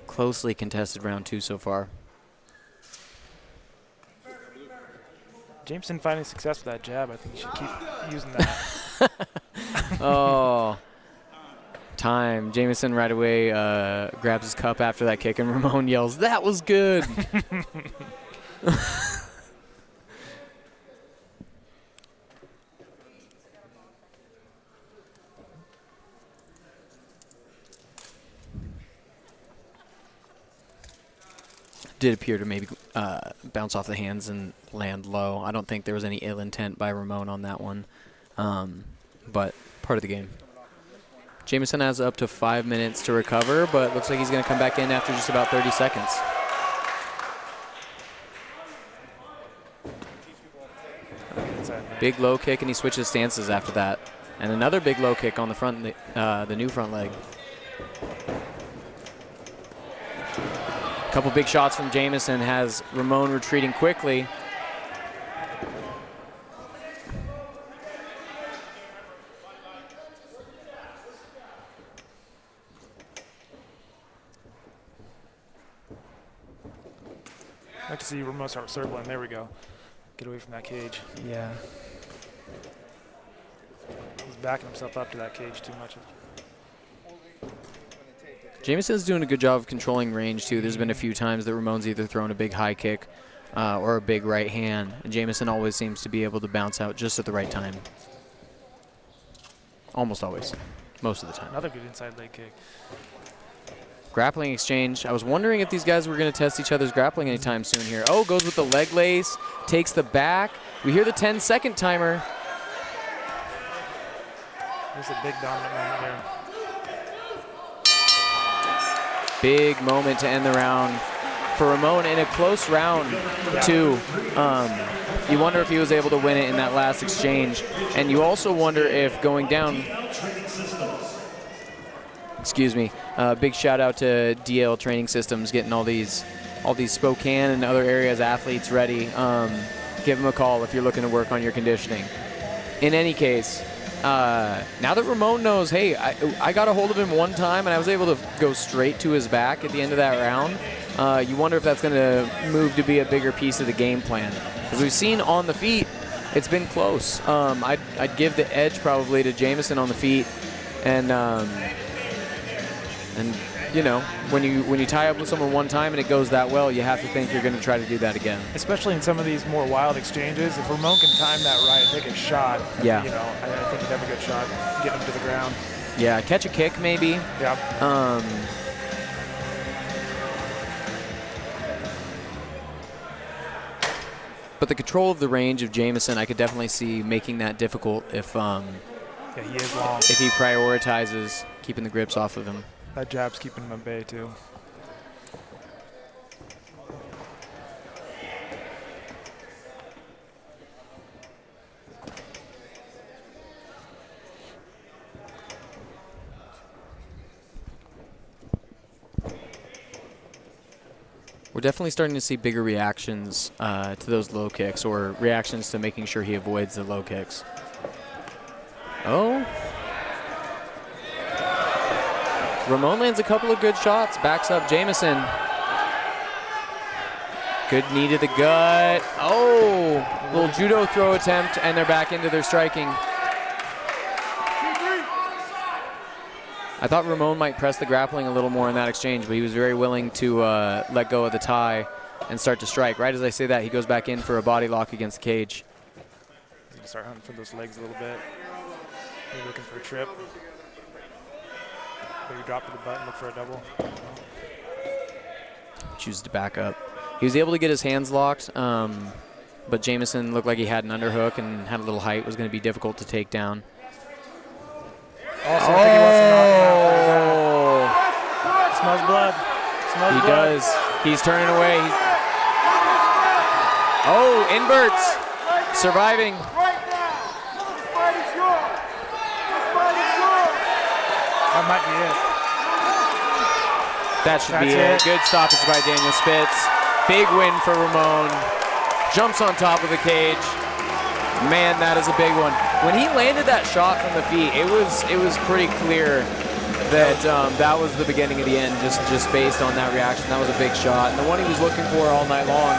Closely contested round two so far. Jameson finding success with that jab. I think he should keep using that. Oh. Time. Jamison right away grabs his cup after that kick, and Ramon yells, "That was good!" Did appear to maybe bounce off the hands and land low. I don't think there was any ill intent by Ramon on that one, but part of the game. Jamison has up to 5 minutes to recover, but looks like he's going to come back in after just about 30 seconds. Big low kick, and he switches stances after that. And another big low kick on the front, the new front leg. Couple big shots from Jamison has Ramon retreating quickly. I'd like to see Ramon start circling. There we go. Get away from that cage. Yeah. He's backing himself up to that cage too much. Jamison's doing a good job of controlling range, too. There's been a few times that Ramon's either thrown a big high kick or a big right hand, and Jamison always seems to be able to bounce out just at the right time. Almost always. Most of the time. Another good inside leg kick. Grappling exchange. I was wondering if these guys were going to test each other's grappling anytime soon here. Oh, goes with the leg lace, takes the back. We hear the 10-second timer. There's a big dominant moment here. Big moment to end the round for Ramon in a close round, too. You wonder if he was able to win it in that last exchange. And you also wonder if going down, excuse me, big shout out to DL Training Systems getting all these Spokane and other areas athletes ready. Give them a call if you're looking to work on your conditioning. In any case, now that Ramon knows, hey, I got a hold of him one time and I was able to go straight to his back at the end of that round, you wonder if that's going to move to be a bigger piece of the game plan. As we've seen on the feet, it's been close. I'd give the edge probably to Jamison on the feet, and you know, when you tie up with someone one time and it goes that well, you have to think you're going to try to do that again. Especially in some of these more wild exchanges, if Ramon can time that right and take a shot, yeah, you know, I think he'd have a good shot, get him to the ground. Yeah, catch a kick maybe. Yeah. But the control of the range of Jamison, I could definitely see making that difficult if yeah, he is long. If he prioritizes keeping the grips off of him. That jab's keeping him at bay too. We're definitely starting to see bigger reactions to those low kicks, or reactions to making sure he avoids the low kicks. Oh. Ramon lands a couple of good shots, backs up Jamison. Good knee to the gut. Oh, little judo throw attempt, and they're back into their striking. I thought Ramon might press the grappling a little more in that exchange, but he was very willing to let go of the tie and start to strike. Right as I say that, he goes back in for a body lock against the cage. He's going to start hunting for those legs a little bit. Maybe looking for a trip. Maybe drop to the butt and look for a double. Chooses to back up. He was able to get his hands locked, but Jamison looked like he had an underhook and had a little height. It was going to be difficult to take down. Also, I think he wants to knock him out. Smells blood. Smells he blood. does. He's turning away. Oh, inverts. Surviving. That might be it. That should be it. Good stoppage by Daniel Spitz. Big win for Ramon. Jumps on top of the cage. Man, that is a big one. When he landed that shot from the feet, it was pretty clear that that was the beginning of the end, just based on that reaction. That was a big shot, and the one he was looking for all night long.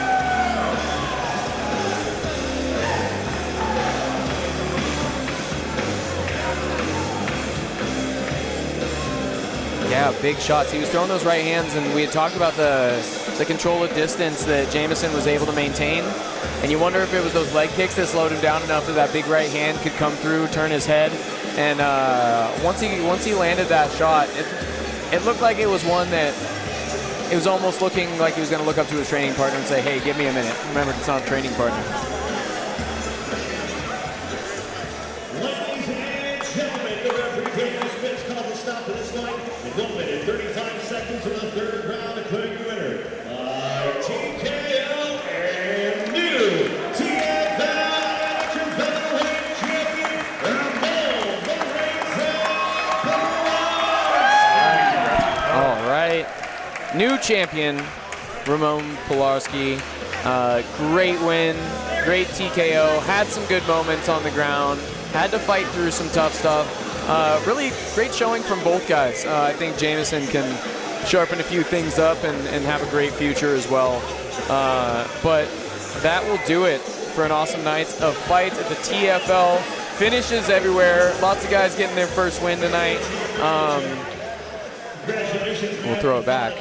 Yeah, big shots. He was throwing those right hands, and we had talked about the control of distance that Jamison was able to maintain. And you wonder if it was those leg kicks that slowed him down enough that that big right hand could come through, turn his head. And once he landed that shot, it looked like it was one that it was almost looking like he was going to look up to his training partner and say, "Hey, give me a minute." Remember, it's not a training partner. Ladies and gentlemen, the referee Daniel Spitz called the stop to this fight in 1 minute 35 seconds of the third round, declaring the winner by TKO and new TFL featherweight champion Ramon Pilarski. All right, new champion Ramon Pilarski. Great win, great TKO. Had some good moments on the ground. Had to fight through some tough stuff. Really great showing from both guys. I think Jamison can sharpen a few things up and have a great future as well. But that will do it for an awesome night of fights at the TFL. Finishes everywhere. Lots of guys getting their first win tonight. We'll throw it back.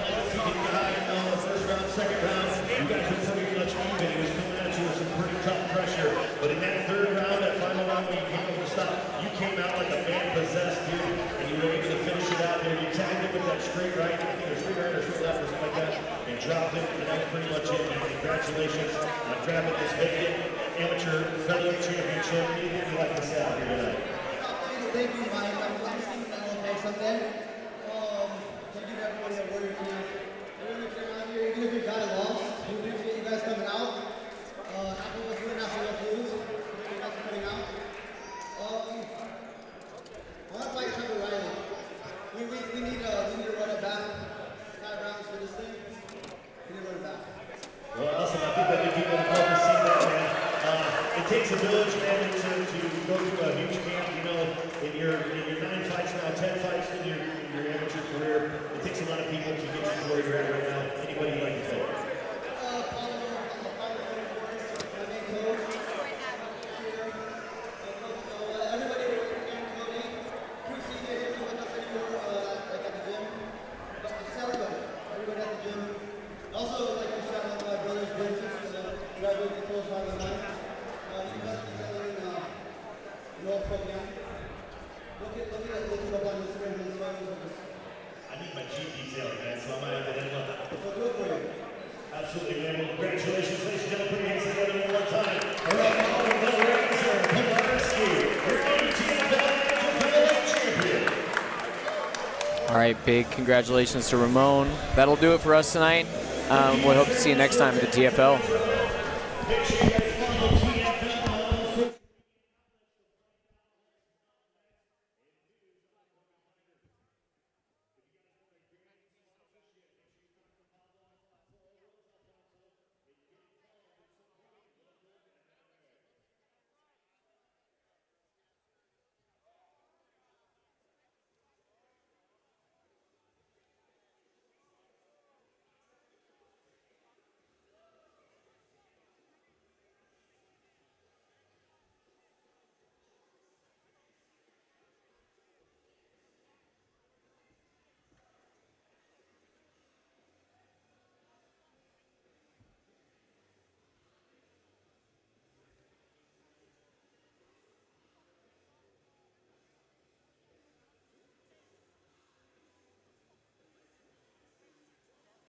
But in that third round, that final round when you came over the stop, you came out like a man possessed, dude, and you were able to finish it out there. You tagged him in with that straight right. I think there's straight right or straight left or something like that. And dropped it. And that was pretty much it. And congratulations on grabbing this vacant amateur featherweight championship. Anything you'd like to say out here tonight? Thank you, Mike. I'm listening to LFA someday. Thank you to everybody at Warrior Camp. Everyone that's around here, even if you got lost, we appreciate you guys coming out. After us win, after us lose, you guys are coming out. I want to fight Trevor Riley. We need to run it back. 5 rounds for this thing. We need to run it back. Well, awesome. I think that the people would love to see that, man. It takes a village, man, to go to a huge camp. You know, in your 9 fights now, 10 fights in your amateur career, it takes a lot of people to get you to where you're at right now. Anybody you'd like to thank? I need my cheek detail, man, so I might have to head up. Absolutely, man. Well, congratulations, ladies and gentlemen. Put your hands together one more time. All right, all of the Razor Polarski, your new TFL champion. All right, big congratulations to Ramon. That'll do it for us tonight. We hope to see you next time at the TFL. Make sure you guys